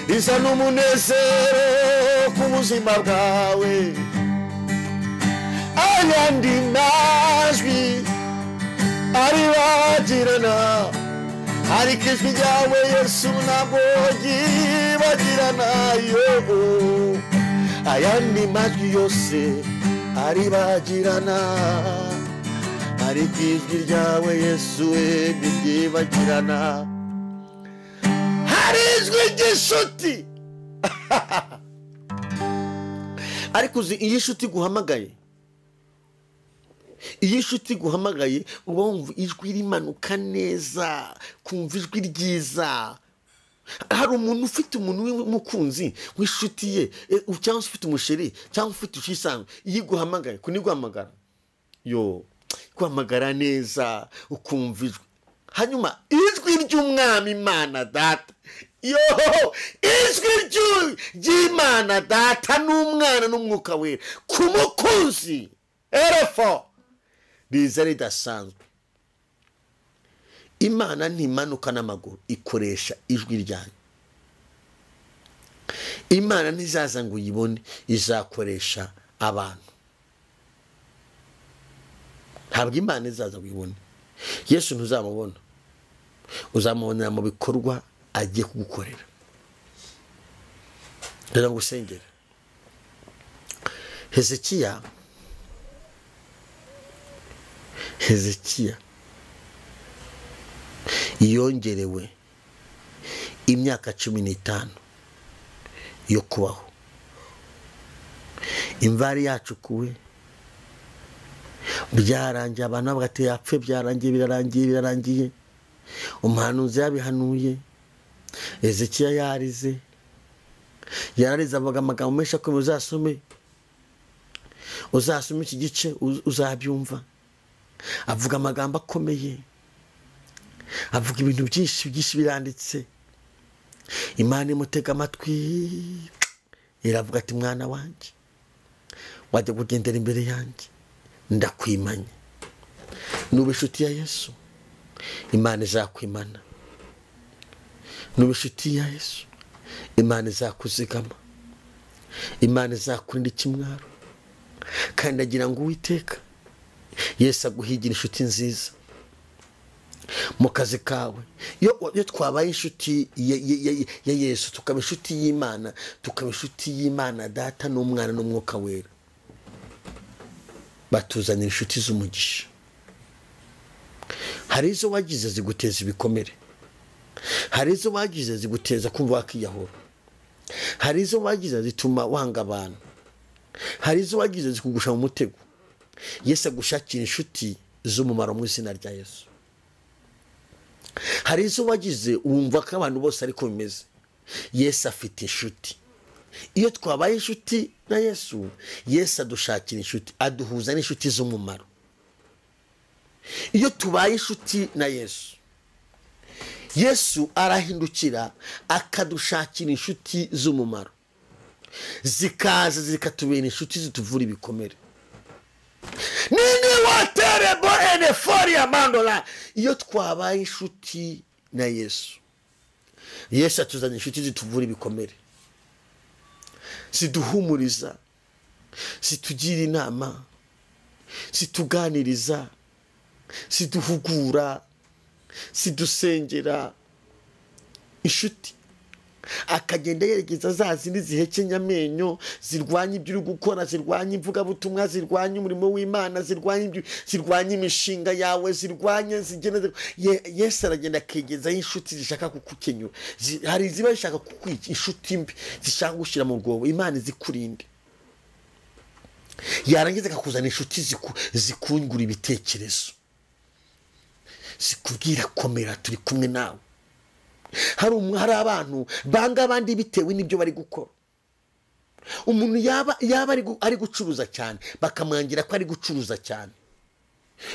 rizana umunezero ku buzima bwawe. ayandi majwi aribagirana, ariko ijwi ryawe Yesu ntabwo ryibagirana. ayandi majwi yose aribagirana, ariko ijwi ryawe Yesu ntiryibagirana. hari ijwi ry'inshuti ariko uzi iyo inshuti guhamagaye, iyo inshuti iguhamagaye uba wumva ijwi rimanuka neza, kumva ijwi ryiza. hari umuntu ufite umuntu w'umukunzi w'inshuti ye, cyangwa ufite umusheri cyangwa ufite ushisanzwe, iyo iguhamagaye kuniguhamagara guhamagara neza ukumva ijwi. hanyuma ijwi ry'umwami Imana Data, ijwi ry'Imana Data n'Umwana n'Umwuka Wera ku mukunzi erefo riza ridasanzwe. Imana ntimanuka n'amaguru, ikoresha ijwi ryayo. Imana ntizaza ngo uyibone, izakoresha abantu. ntabwo Imana izaza ngo uyibone. Yesu ntuzamubona, uzamubonera mu bikorwa agiye kugukorera. rero ngusengera. Hezekiya yongerewe imyaka 15 yo kubaho. Imvari yacu kuwe byarangiye, abantu bagati yapfe, byarangiye, birarangiye. Umuhanuzi yabihanuye, Ezekiya yarize avuga amagambo menshi ko uzasome iki gice uzabyumva. Avuga amagambo akomeye, avuga ibintu byinshi biranditse. Imana imutega amatwi, iravuga ati mwana wanjye wajya kugendera imbere yanjye, ndakwimanye. Nuba inshuti ya Yesu, Imana izakwimana. Nuba inshuti ya Yesu, Imana izakuzigama, Imana izakurinda ikimwaro. Kandi agira ngo Uwiteka Yesu aguhigira inshuti nziza mu kazi kawe. Iyo twabaye inshuti ya Yesu, tukaba inshuti y'Imana, tukaba inshuti y'Imana Data n'Umwana n'Umwuka Wera, batuzanira inshuti z'umugisha. Hari izo wagize ziguteza ibikomere, hari izo wagize ziguteza kumva wakiyahura, hari izo wagize zituma wanga abantu, hari izo wagize zikugusha mu mutego. Yesu agushakira inshuti z'umumaro mu izina rya Yesu. Hari izo wagize wumva ko abantu bose ariko bimeze. Yesu afite inshuti. Iyo twabaye inshuti na Yesu, Yesu adushakira inshuti, aduhuza n'inshuti z'umumaro. Iyo tubaye inshuti na Yesu, Yesu arahindukira akadushakira inshuti z'umumaro, zikaza zikatubera inshuti zituvura ibikomere. Nini waterebo enefori amandola. Iyo twabaye inshuti na Yesu, Yesu atuzana inshuti zituvura ibikomere, ziduhumuriza, zitugira inama, zituganiriza, ziduhugura, zidusengera. Inshuti akagenda yerekeza za zindi zihekenya amenyo, zirwanya ibyo uri gukora, zirwanya imvugabutumwa, zirwanya umurimo w'Imana, zirwanya imishinga yawe, Yesu aragenda akegezaho inshuti zishaka kukukenyura. Hari ziba zishaka kukwica, inshuti mbi zishaka gushyira mu rwobo. Imana izikurinde. Yarangiza akakuzana inshuti zikungura ibitekerezo, zikubwira komera, turi kumwe nawe. Hari abantu banga abandi bitewe n'ibyo bari gukora. Umuntu yaba ari gucuruza cyane, bakamwangira ko ari gucuruza cyane.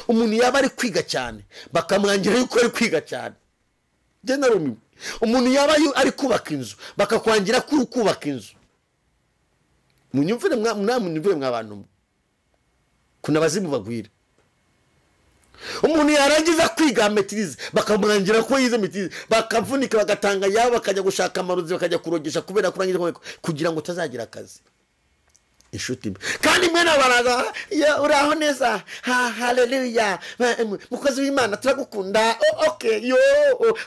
Umuntu yaba ari kwiga cyane, bakamwangira yuko ari kwiga cyane. Umuntu yaba ari kubaka inzu, bakakwangira ko uri kubaka inzu. Munyumvire mw'abantu, kuna bazimu bagwira. Umuntu yarangiza kwiga metirize, bakamwangira ko yize metirize, bakavunika bagatanga yabo, bakajya gushaka amarozi, bakajya kurogesha kubera kurangiza kugira ngo utazagira akazi. Inshuti kandi mwene baraza, uraho neza, haleluya, mukozi w'Imana turagukunda, okay,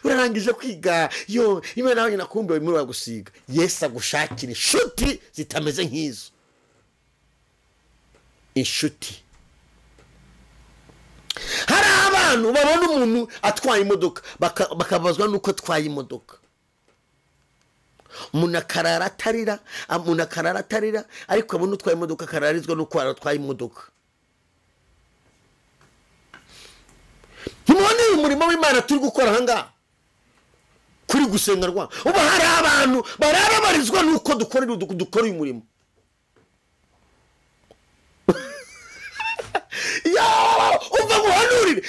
urarangije kwiga, Imana yawe nakumbe muri wagusiga. Yesu agushakira inshuti zitameze nk'izo. Inshuti. Hari abantu babona umuntu atwaye imodoka, bakabazwa nuko atwaye imodoka. Umuntu akarara atarira, ariko abona utwaye imodoka akararizwa nuko atwaye imodoka. Ntimubona umurimo w'Imana turi gukora ahangaha kuri gusenga rwa. Ubu hari abantu barabarizwa nuko dukora uyu murimo. Uva guhanurire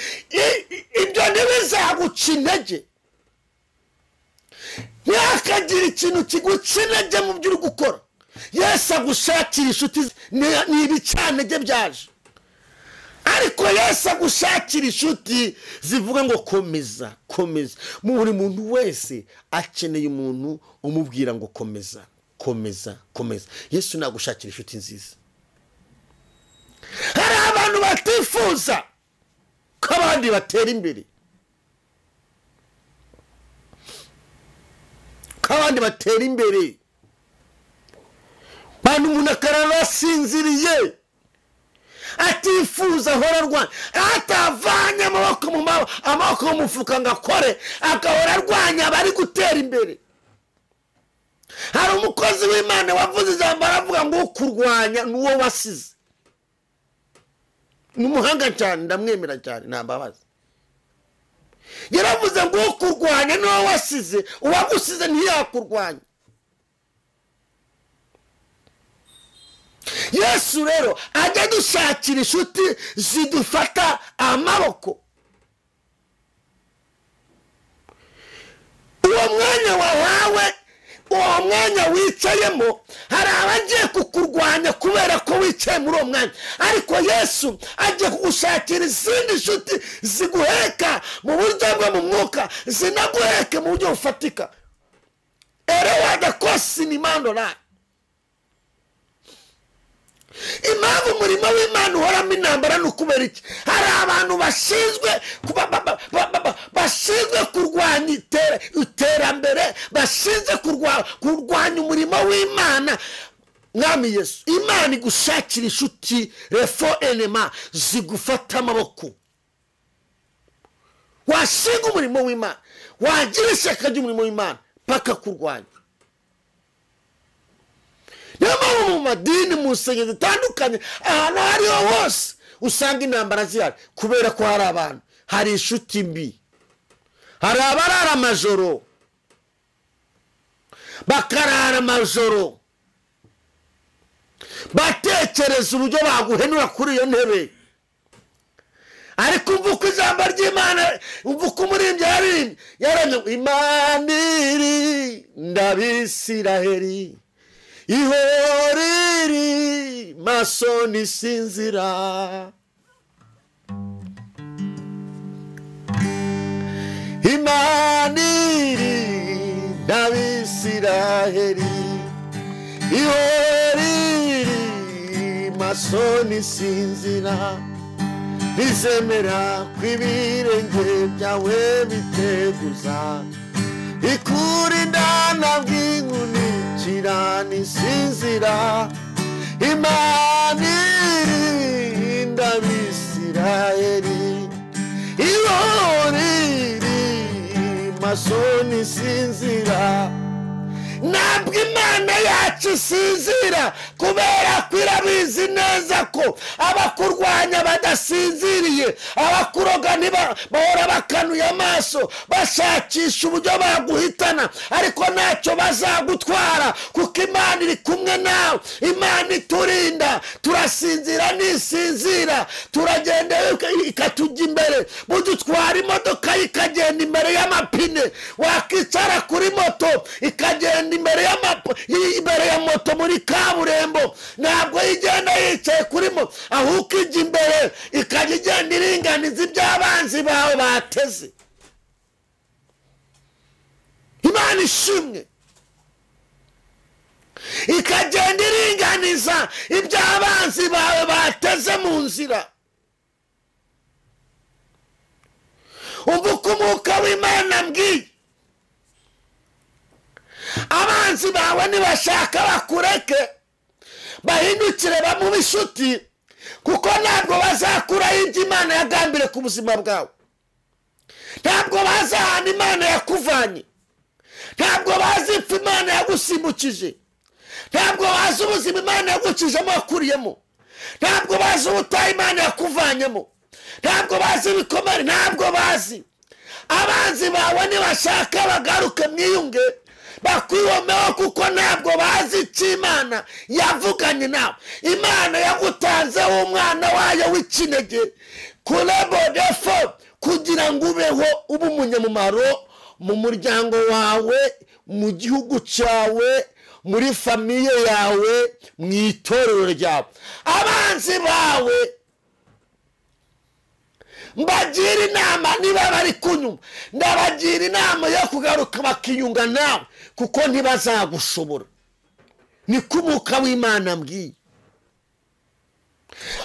ibyo ntibizaguca intege. Ntihakagire ikintu kiguca intege mu byo uri gukora. Yesu agushakira inshuti ni ibicantege byaje, ariko Yesu agushakira inshuti zivuga ngo komeza. Buri muntu wese akeneye umuntu umubwira ngo komeza. Yesu nagushakira inshuti nziza. Hari abantu batifuza ko abandi batera imbere, bantu umuntu akarara asinziriye, atifuza ahora arwanya, atavanye amaboko mu mufuka ngo akore, agahora arwanya abari gutera imbere. Hari umukozi w'Imana wavuze ijambo aravuga ngo ukurwanya n'uwo wasize. Ni umuhanga cyane, ndamwemera cyane, nta mbabazi. Yaravuze ngo ukurwanya n'uwo wasize, uwagusize ntiyakurwanya. Yesu rero ajya dushakira inshuti zidufata amaboko. Uwo mwanya wahawe, uwo mwanya wicayemo, hari abagiye kukurwanya kubera ko wicaye muri uwo mwanya, ariko Yesu agiye kugushakira izindi nshuti ziguheka mu buryo bwo mu mwuka, zinaguheke mu buryo bufatika. Erewaga kosi ni mandora. Impamvu umurimo w'Imana uhoramo intambara ni ukubera iki? Hari abantu bashinzwe kurwanya iterambere, bashinzwe kurwanya umurimo w'Imana. Mwami Yesu, Imana igushakira inshuti refo enema zigufata amaboko. Washinga umurimo w'Imana, wagira ishyaka ry'umurimo w'Imana paka kurwanya. Niyo mpamvu mu madini, mu nsengero zitandukanye, ahantu hariho hose usanga intambara zihari, kubera ko hari abantu, hari inshuti mbi. Hari abarara amajoro, bakarara amajoro batekereza uburyo baguhenura kuri iyo ntebe. Ariko umva uko ijambo ry'Imana, umva uko umuririmbyi yaremye, Imana iri ndabisiraheli ihoriri maso nisinzira. Imana iri ndabisiraheli ihoriri maso nisinzira. Nizemera kw'ibirenge byawe biteguza, ikurinda nabw'inkunikira nisinzira. Imana iri ndabisiraheli ihoriri maso nisinzira. Ntabwo Imana yacu isinzira, kubera ko irabizi neza ko abakurwanya badasinziriye. Abakuroga bahora bakanuye amaso bashakisha uburyo baguhitana, ariko ntacyo bazagutwara, kuko Imana iri kumwe nawe. Imana iturinda, turasinzira nisinzira, turagenda ikatujya imbere. Budutwara imodoka ikagenda imbere y'amapine, wakicara kuri moto ikagenda imbere ya moto muri kaburimbo. Ntabwo igenda yicaye kuri moto, ahubwo ijya imbere ikajya igenda iringaniza iby'abanzi bawe bateze. Imana ishimwe, ikagenda iringaniza iby'abanzi bawe bateze mu nzira. Umva uko umwuka w'Imana ambwiye, abanzi bawe nibashaka bakureke, bahindukire bamuhe inshuti, kuko ntabwo bazakuraho ibyo Imana yagambiriye ku buzima bwawe. Ntabwo bazi ahantu Imana yakuvanye, ntabwo bazi ipfa Imana yagusimbukije, ntabwo bazi ubuzima Imana yagukijemo wakuriyemo, ntabwo bazi ubutaha Imana yakuvanyemo, ntabwo bazi ibikomere, ntabwo bazi. Abanzi bawe nibashaka bagaruke mwiyunge, bakwiwomeho, kuko ntabwo bazi icyo Imana yavuganye nawe. Imana yagutanzeho umwana wayo w'ikinege kurebo defo, kugira ngo ubeho ube umunyamumaro mu muryango wawe, mu gihugu cyawe, muri famiye yawe, mu itorero ryawe. Abanzi bawe mbagira inama, niba bari kunyuma, ndabagira inama yo kugaruka bakiyunga nawe, kuko ntibazagushobora. Niko umwuka w'Imana ambwiye.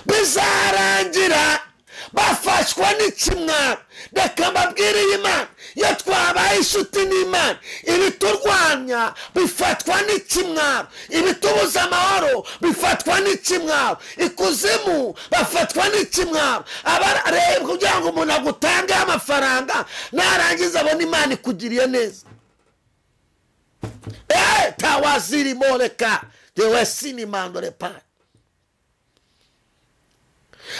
Bizarangira bafashwa n'ikimwaro. Reka mbabwire Imana, iyo twabaye inshuti n'Imana, ibiturwanya bifatwa n'ikimwaro, ibitubuza amahoro bifatwa n'ikimwaro, ikuzimu bafatwa n'ikimwaro. Reba kugira ngo umuntu agutange amafaranga, narangiza abona Imana ikugiriye neza. Tawaziri moreka dewe sinimandore pa.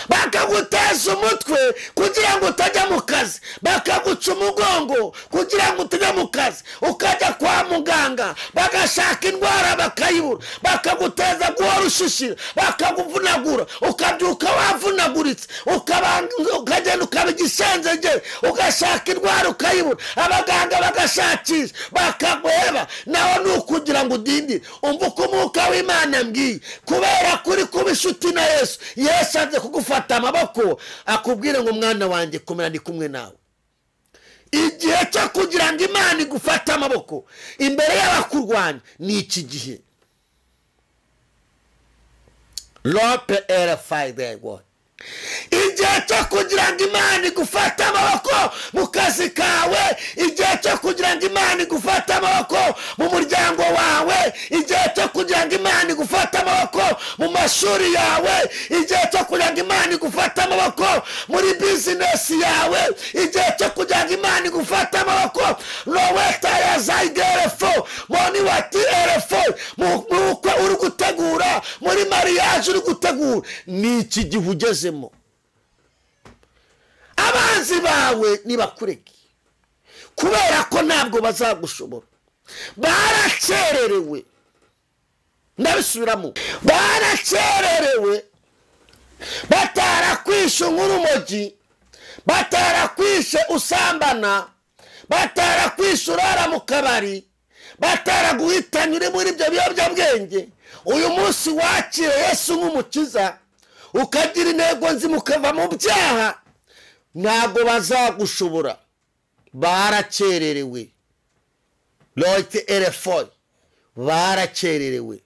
Bakaguteza umutwe kugira ngo utajya mu kazi, bakaguca umugongo kugira ngo utajya mu kazi, ukajya kwa muganga bagashaka indwara bakayibura, bakaguteza guhora ushishira, bakaguvunagura, ukabyuka wavunaguritse, ukagenda ukaba igisenzegere, ugashaka indwara ukayibura, abaganga bagashakisha bakaguheba. Nawe ni ukugira ngo udindire. Umva uko Umwuka w'Imana ambwiye, kubera kuri kuba inshuti na Yesu, Yesu aje kugufata amaboko akubwire ngo mwana wanjye komera ndi kumwe nawe. Igihe cyo kugira ngo Imana igufate amaboko imbere y'abakurwanya ni iki gihe. Lope erafide God. Igihe cyo kugira ngo Imana igufate amaboko mu kazi kawe, igihe cyo kugira ngo Imana igufate amaboko mu muryango wawe, igihe cyo kugira ngo Imana igufate amaboko mu mashuri yawe, igihe cyo kugira ngo Imana igufate amaboko muri business yawe, igihe cyo kugira ngo Imana igufate amaboko noweta yazayigerefo moni wati erefo mu uri gutegura, muri mariage uri gutegura, ni iki gihe ugezemo. Abanzi bawe nibakureke kubera ko ntabwo bazagushobora. Baracererewe, ndabisubiramo, baracererewe, batarakwishe nk'urumogi, batarakwishe usambana, batarakwishe urara mu kabari, bataraguhitanye uri muri ibyo biyobyabwenge. Uyu munsi wakire Yesu nk'umukiza, ukagira intego nzima, ukava mu byaha, ntabwo bazagushobora. Baracererewe. Loite erefoy, baracererewe.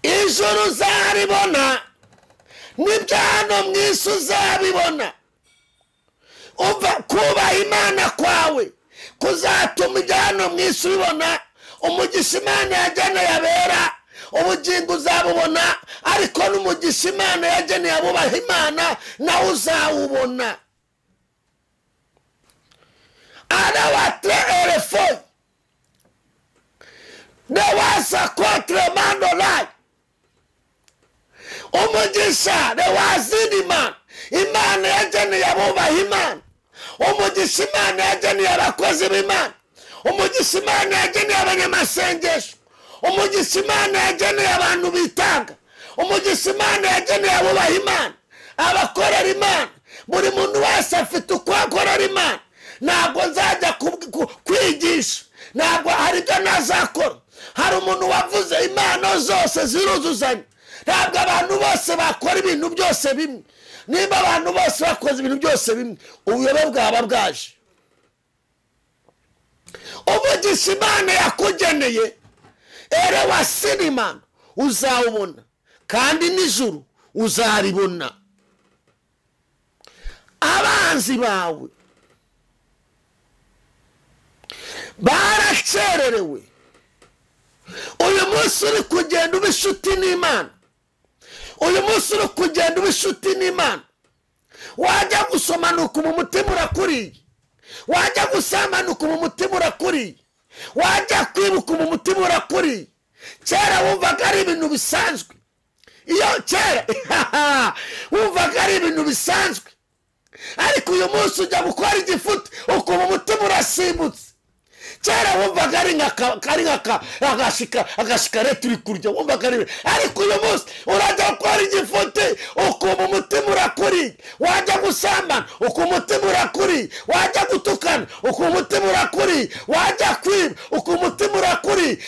Ijuru uzaribona, n'ibyano mu isi uzabibona. Umva, kubaha Imana kwawe kuzatuma ibyano mu isi ubibona. Umugisha Imana yageneye abera, ubugingo uzabubona, ariko n'umugisha Imana yageneye abubaha Imana nawe uzawubona. Anawate erefoy newasa contre mandolai. Umugisha newazini Imana, Imana yageneye abubaha Imana, umugisha Imana yageneye abakozi b'Imana, umugisha Imana yageneye abanyamasengesho, umugisha Imana yageneye abantu bitanga, umugisha Imana yageneye abubaha Imana, abakorera Imana. Buri muntu wese afite uko akorera Imana. Ntabwo nzajya kwigisha, ntabwo hari ibyo nazakora. Hari umuntu wavuze impano zose ziruzuzanya. Ntabwo abantu bose bakora ibintu byose bimwe. Niba abantu bose bakoze ibintu byose bimwe, ubuyobe bwaba bwaje. Umugisha Imana yakugeneye ere wasini Imana uzawubona, kandi n'ijuru uzaribona. Abanzi bawe baracererewe. Uyu munsi uri kugenda uba inshuti n'Imana, uyu munsi uri kugenda uba inshuti n'Imana. Wajya gusomanuka mu mutima urakuriye, wajya gusamanuka mu mutima urakuriye, wajya kwibuka mu mutima urakuriye. Kera wumvaga ari ibintu bisanzwe. Iyo kera wumvaga ari ibintu bisanzwe, ariko uyu munsi ujya gukora igifuti ukumva umutima urasimbutse. Kera wumvaga ari agashikarete uri kurya, wumvaga ari, ariko uyu munsi urajya gukora igifuti ukumva umutima urakuriye. Wajya gusambana ukumva umutima urakuriye, wajya gutukana ukumva umutima urakuriye, wajya kwiba ukumva umutima urakuriye.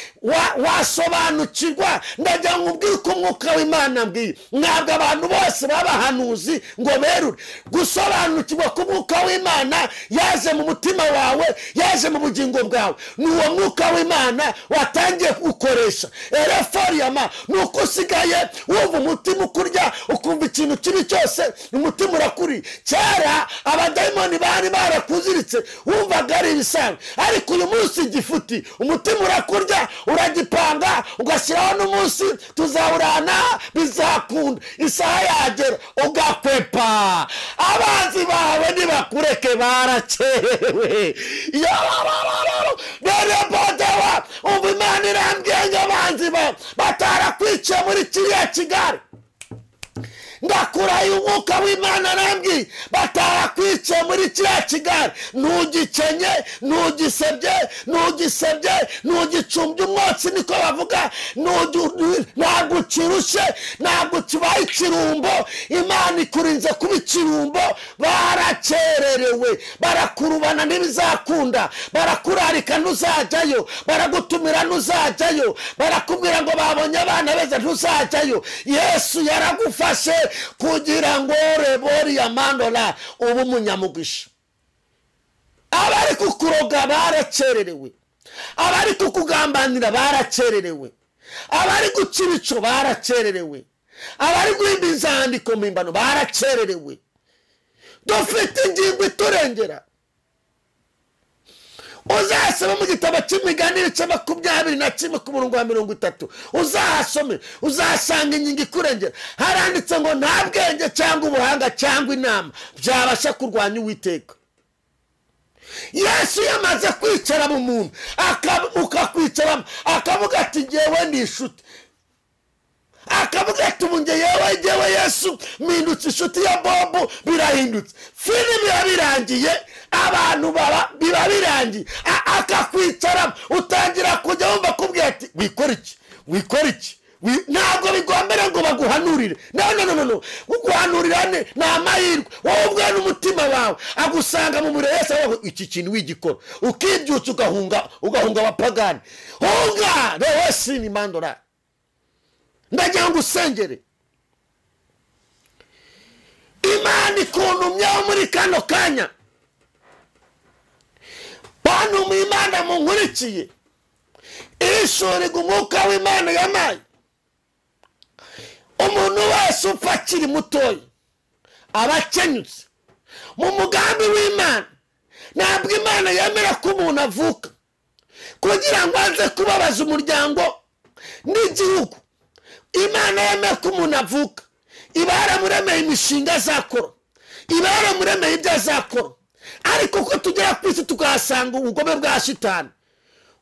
Wasobanukirwa. Ndajya nkubwira uko Umwuka w'Imana ambwiye, ntabwo abantu bose babahanuzi ngo berure. Gusobanukirwa ko Umwuka w'Imana yaje mu mutima wawe, yaje mu bugingo bwawe ni uwo mwuka w'Imana watangiye gukoresha. Ereforiyama ni uko usigaye wumva umutima ukurya ukumva ikintu kibi cyose umutima urakuri. Kera abadayimoni bari barakuziritse wumvaga ari ibisanzwe, ariko uyu munsi gifuti umutima urakurya uragipanga ugashyiraho n'umunsi tuzawurana bizakunda, isaha yagera ugakwepa. Abanzi bawe nibakureke barakerewe. None bodewa umva Imana irambwiye ngo abanzi bawe batarakwiciye muri kiriya Kigali. Ndakuraye umwuka w'Imana arambwiye batarakwiciye muri kiriya Kigali. Ntugikenye, ntugisebye, ntugicumbye umwotsi niko bavuga, ntabwo ukirushe, ntabwo kibaye ikirumbo. Imana ikurinze kuba ikirumbo. Barakererewe, barakurubana ntibizakunda, barakurarika ntuzajyayo, baragutumira ntuzajyayo, barakubwira ngo babonye abana beza ntuzajyayo. Yesu yaragufashe kugira ngo rebori ya mandora ubu munyamugisha. Abari kukuroga barakererewe, abari kukugambanira barakererewe, abari guca ibico barakererewe, abari guhimba inzandiko mpimbano barakererewe. Dufite ingingo iturengera. Uzasoma mu gitabo cy'Imigani ibice 21 ku murongo wa 30 uzasome uzasanga ingingo ikurengera. Haranditse ngo nta bwenge cyangwa ubuhanga cyangwa inama byabasha kurwanya Uwiteka. Yesu yamaze kwicara mu muntu ukakwicaramo akavuga ati ngewe ni inshuti, akavuga ati ubu yewe Yesu mpindutse inshuti ya Bobo, birahindutse. Filime yabirangiye, abantu biba birangiye, akakwicaramo utangira kujya wumva kubwira ati wikora iki ntabwo bigombera ngo baguhanurire. No guhanurirane ni amahirwe. Wowe ubwe n'umutima wawe agusanga mu muriro Yesu aho iki kintu wigikora ukibyutsa ugahunga abapagani. Hunga rewe sini mandora. Ndagira ngo usengere Imana ikuntumyeho muri kano kanya. Bantu mu Imana munkurikiye, ishurirwa umwuka w'Imana yamaye. Umuntu wese upfa akiri mutoya aba akenyutse mu mugambi w'Imana. Ntabwo Imana yemera ko umuntu avuka kugira ngo aze kubabaza umuryango n'igihugu. Imana yemera ko umuntu avuka, iba yaramuremeye imishinga azakora, iba yaramuremeye ibyo azakora. Ariko ko tugera ku isi tukahasanga ubugome bwa Shitani.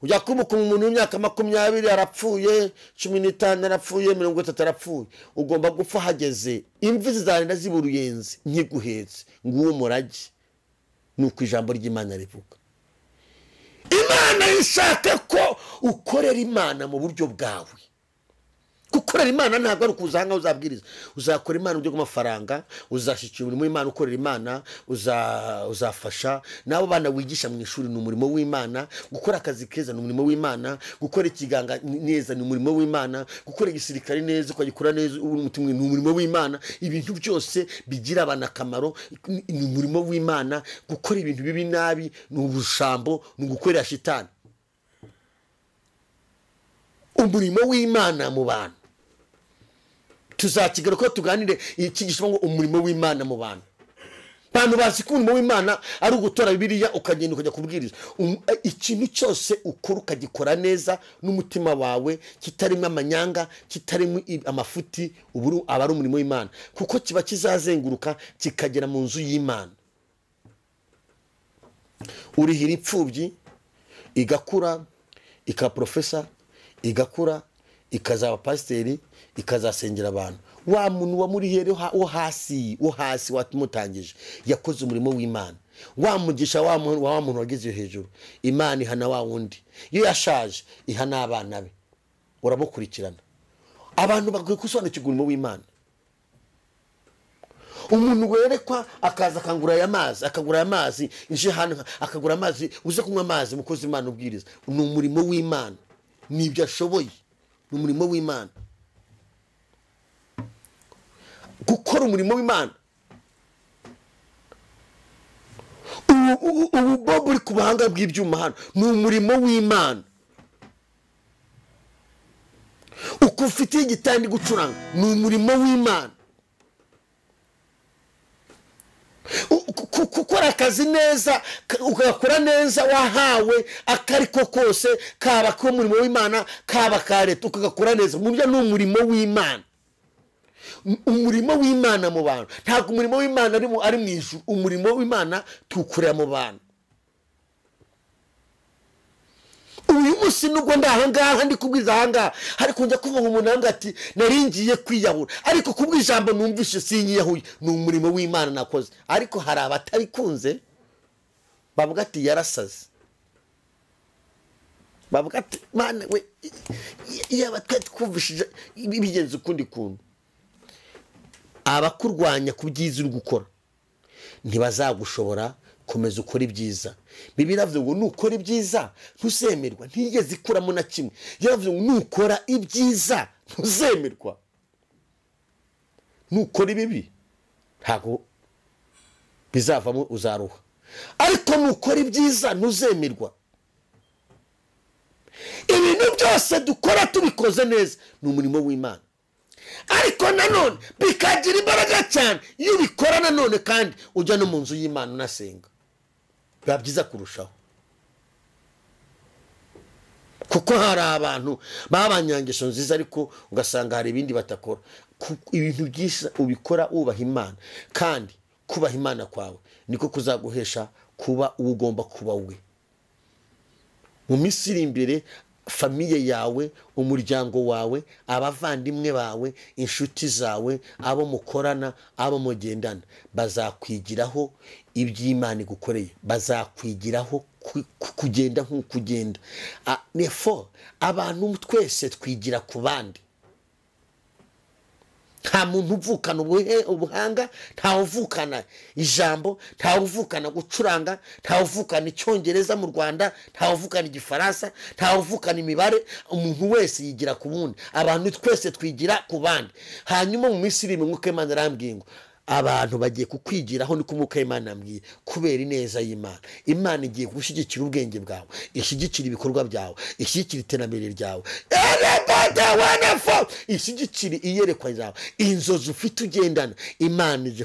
Ujya kumuka umuntu w'imyaka 20 arapfuye, 15 arapfuye, 30 arapfuye. Ugomba gupfa hageze imvi zizarenda ziburuyenzi nkiguhetse nguwo murage. Nuko ijambo ry'Imana rivuga. Imana ishaka ko ukorera Imana mu buryo bwawe. Gukorera Imana ntabwo ari ukuzanga uzabwiriza. Uzakora Imana uburyo bw'amafaranga, uzashikira umurimo w'Imana. Ukorera Imana uzafasha nabo bana wigisha mu ishuri, ni umurimo w'Imana. Gukora akazi keza ni umurimo w'Imana. Gukora ikiganga neza ni umurimo w'Imana. Gukora igisirikare neza ukagikora neza umutima ni umurimo w'Imana. Ibintu byose bigira abana akamaro ni umurimo w'Imana. Gukora ibintu bibi nabi ni ubushambo, ni ugukorera Shitani. Umurimo w'Imana mu bantu tuzakigera ko tuganire ikigisho ngo umurimo w'Imana mu bantu. Bantu bazi ko umurimo w'Imana ari ugutora Bibiliya ukagenda ukajya kubwiriza. Ikintu cyose ukora ukagikora neza n'umutima wawe, kitarimo amanyanga, kitarimo amafuti, uburu aba ari umurimo w'Imana, kuko kiba kizazenguruka kikagera mu nzu y'Imana. Urihira ipfubyi igakura ikaprofesa, igakura ikazaba pasiteri, ikazasengera abantu. Wa muntu wa muri here wo hasi watumutangije yakoze umurimo w'Imana. Wamugisha wa muntu wageze hejuru. Imana ihana wa wundi. Iyo yashaje ihana abana be. Uramukurikirana. Abantu bakwiye gusobanukirwa umurimo w'Imana. Umuntu werekwa akaza akangura amazi, akagura amazi, nje hano akagura amazi, uze kunywa amazi mukozi Imana ubwiriza. Ni umurimo w'Imana. Nibyo ashoboye. Ni umurimo w'Imana. Gukora umurimo w'Imana ubu bobo uri ku buhanga bw'ibyuma hano ni umurimo w'Imana. uko ufitiye igitandi gucuranga ni umurimo w'Imana. gukora akazi neza ugakora neza wahawe akariko kose, kaba ko umurimo w'Imana kaba ka leta ukagakora neza, mu byo ni umurimo w'Imana. umurimo w'Imana mu bantu, ntabwo umurimo w'Imana ari mu ijuru. umurimo w'Imana tuwukorera mu bantu. uyu munsi nubwo ndahangaha ndi kubwiza ahangaha, ariko njya kuvuga umuntu ahangaha ati naringiye kwiyahura, ariko kubw'ijambo numvishe sinyiyahuye, ni umurimo w'Imana nakoze. ariko hari abatabikunze bavuga ati yarasaze, bavuga ati Mana we yaba twumvishije bigenze ukundi kuntu. abakurwanya ku byiza uri gukora ntibazagushobora komeza ukora ibyiza. Bibiliya iravuze ngo nukora ibyiza ntuzemerwa, ntigeze ikuramo na kimwe. yaravuze ngo nukora ibyiza ntuzemerwa, nukora ibibi ntabwo bizavamo, uzaruha. ariko nukora ibyiza ntuzemerwa. ibintu byose dukora tubikoze neza ni umurimo w'Imana, ariko nanone bikagira imbaraga cyane iyo ubikora nanone kandi ujya no mu nzu y'Imana unasenga, biba byiza kurushaho. kuko hari abantu babanyangisho nziza ariko ugasanga hari ibindi batakora. ibintu byinshi ubikora wubaha Imana, kandi kubaha Imana kwawe niko kuzaguhesha kuba uwo ugomba kuba we. mu minsi iri imbere famiye yawe, umuryango wawe, abavandimwe bawe, inshuti zawe, abo mukorana, abo mugendana bazakwigiraho iby'Imana igukoreye, bazakwigiraho kugenda nk'uko ugenda. nefo abantu twese twigira ku bandi. nta muntu uvukana ubuhanga, ntawe uvukana ijambo, ntawe uvukana gucuranga, ntawe uvukana icyongereza mu Rwanda, ntawe uvukana igifaransa, ntawe uvukana imibare. umuntu wese yigira ku wundi, abantu twese twigira ku bandi. hanyuma mu minsi iri imbere nk'uko Imana yarambwiye ngo abantu bagiye kukwigiraho, niko umwuka w'Imana yambwiye, kubera ineza y'Imana. Imana igiye gushyigikira ubwenge bwawe, ishyigikira ibikorwa byawe, ishyigikira iterambere ryawe, ishyigikira iyerekwa ryawe, inzozi ufite ugendana. Imana ije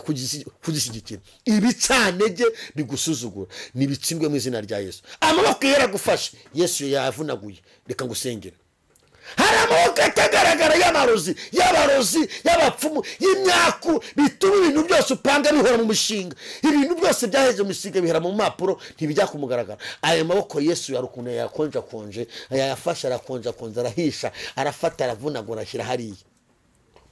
kuzishyigikira. ibicantege bigusuzugura nibitsindwe mu izina rya Yesu. amaboko yaragufashe, Yesu yavunaguye. reka ngusengere. hari amaboko atagaragara y'amarozi, y'abapfumu, y'imyaku, bituma ibintu byose upanga bihora mu mishinga. ibintu byose byaheze mu mishinga bihera mu mpapuro, ntibijya kumugaragara. ayo maboko Yesu yarukuntu yakonje, yayafasha arakonje, arahisha, arafata, aravunagura, ashyira hariya.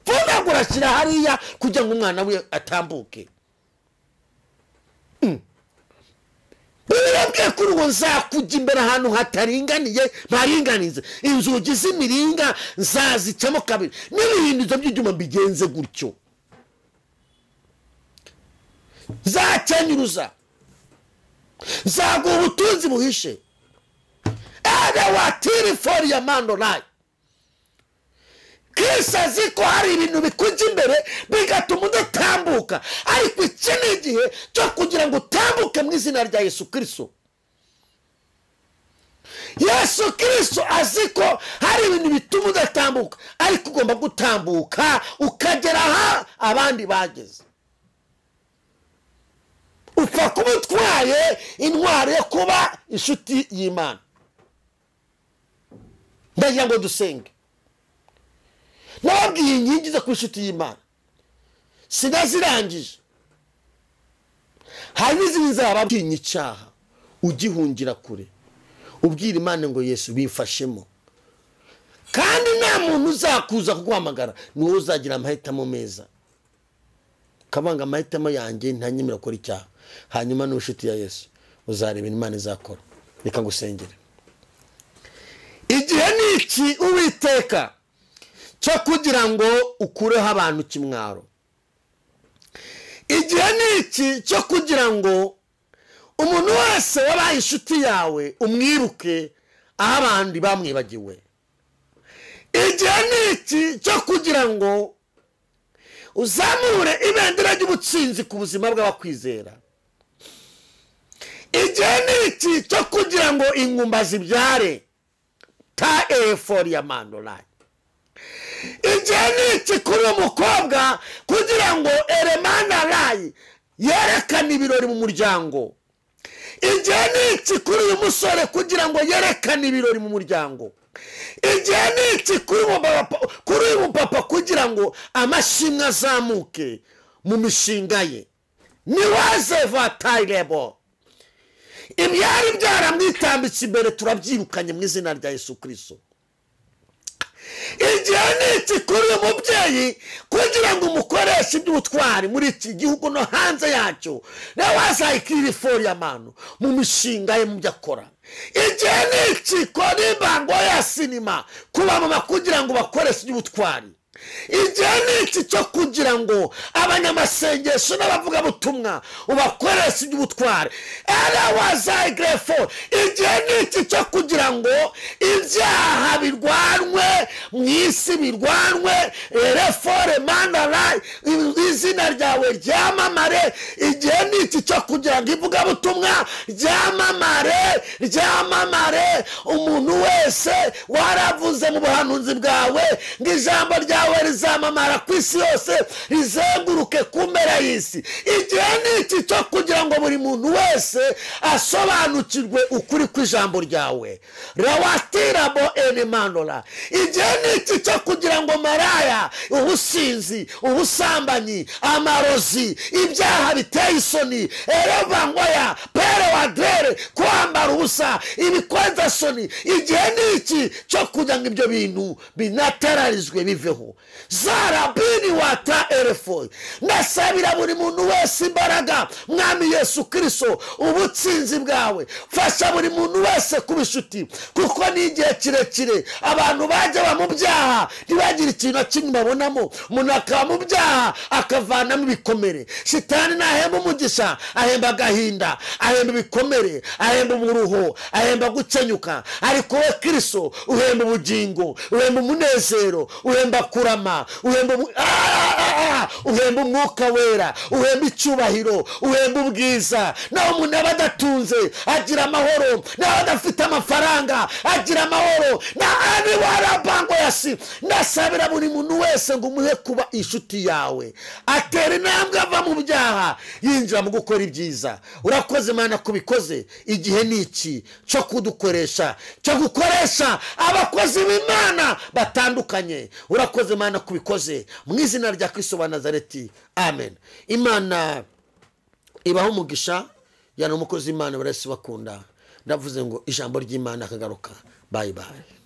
vunagura, ashyira hariya kugira ngo umwana we atambuke. birabwiye kuri uwo nzakujya imbere ahantu hataringaniye mparinganize, inzugi z'imiringa nzazicamo kabiri, n'ibihindizo by'ibyuma mbigenze gutyo. nzakenyuruza, nzaguha ubutunzi buhishe. watiri fori ya mandolayi. Kristo azi ko hari ibintu bikujya imbere bigatuma udatambuka, ariko iki ni igihe cyo kugira ngo utambuke mu izina rya Yesu Kristo. Yesu Kristo azi ko hari ibintu bituma udatambuka, ariko ugomba gutambuka ukagera aha abandi bageze. upfa kuba utwaye intwaro yo kuba inshuti y'Imana. ndagira ngo dusenge. nababwiye inkingi zo ku inshuti y'Imana sinazirangije. hari n'izindi zababwiye icyaha ugihungira kure, ubwira Imana ngo Yesu bifashemo, kandi nta muntu uzakuza kuguhamagara, ni wowe uzagira amahitamo meza. kabanga amahitamo yanjye ntanyemera gukora icyaha, hanyuma n'ubucuti ya Yesu uzareba Imana izakora. reka ngusengere. igihe ni iki Uwiteka cyo kugira ngo ukureho abantu kimwaro? igihe ni iki cyo kugira ngo umuntu wese wabaye inshuti yawe umwiruke aho abandi bamwibagiwe? igihe ni iki cyo kugira ngo uzamure ibendera ry'ubutsinzi ku buzima bw'abakwizera? igihe ni iki cyo kugira ngo ingumba zibyare ta eforia mandolai. Igihe ni iki kuri umukobwa kugira ngo eremana rayi yerekane ibirori mu muryango. Igihe ni iki kuri uyu musore kugira ngo yerekane ibirori mu muryango. Igihe ni iki kuri uyu mupapa kugira ngo amashimwe azamuke mu mishinga ye. Niwaze vatayirebo. Ibyari byaramwitambitse imbere turabyirukanye mu izina rya Yesu Kristo. Igihe ni iki kuri uyu mubyeyi kugira ngo umukoreshe iby'ubutwari muri iki gihugu no hanze yacyo. Nawe wazayikira eforia manu mu mishinga ye mu byo akora. Igihe ni iki kuri imbango ya sinema kubamama kugira ngo bakoreshe iby'ubutwari. Igihe ni iki cyo kugira ngo abanyamasengesho n'abavugabutumwa ubakoreshe iby'ubutwari. Igihe ni iki cyo kugira ngo ibyaha birwanwe mu isi, birwanwe refore mandalai, izina ryawe ryamamare. Igihe ni iki cyo kugira ngo ivugabutumwa ryamamare. Umuntu wese waravuze mu buhanuzi bwawe ngo ijambo ryawe rizamamara ku isi yose, rizenguruke ku mpera y'isi. Igihe ni iki cyo kugira ngo buri muntu wese asobanukirwe ukuri kw'ijambo ryawe. Rawatirabo enemandola. Igihe ni iki cyo kugira ngo maraya, ubusinzi, ubusambanyi, amarozi, ibyaha biteye isoni, erevangoya, pere wadere, kwambara ubusa, ibikweza soni. Igihe ni iki cyo kugira ngo ibyo bintu binaterarizwe biveho. Zarabini wata erefoi. Nasabira buri muntu wese imbaraga mwami Yesu Kristo ubutsinzi bwawe. Fasha buri muntu wese kuba inshuti, kuko ni igihe kirekire abantu bajya mu byaha ntibagire ikintu na kimwe babonamo. Umuntu akaba mu byaha akavanamo ibikomere. Shitani nahemba umugisha, ahemba agahinda, ahemba ibikomere, ahemba umuruho, ahemba gukenyuka. Ariko we Kristo uhemba ubugingo, uhemba umunezero, uhemba kurama, uhemba umwuka wera, uhemba icyubahiro, uhemba ubwiza. Naho umuntu aba adatunze agira amahoro, naho adafite amafaranga agira amahoro. Naani warabango yasi. Nasabira buri muntu wese ngo umuhe kuba inshuti yawe, atera intambwe ava mu byaha yinjira mu gukora ibyiza. Urakoze Mana kubikoze. Igihe ni iki cyo kudukoresha, cyo gukoresha abakozi b'Imana batandukanye. Urakoze Mana kubikoze mu izina rya Kristo wa Nazareti. Amen. Imana ibaho umugisha. Yana umukozi w'Imana barese bakunda. Ndavuze ngo ijambo ry'Imana akagaruka. Bye bye.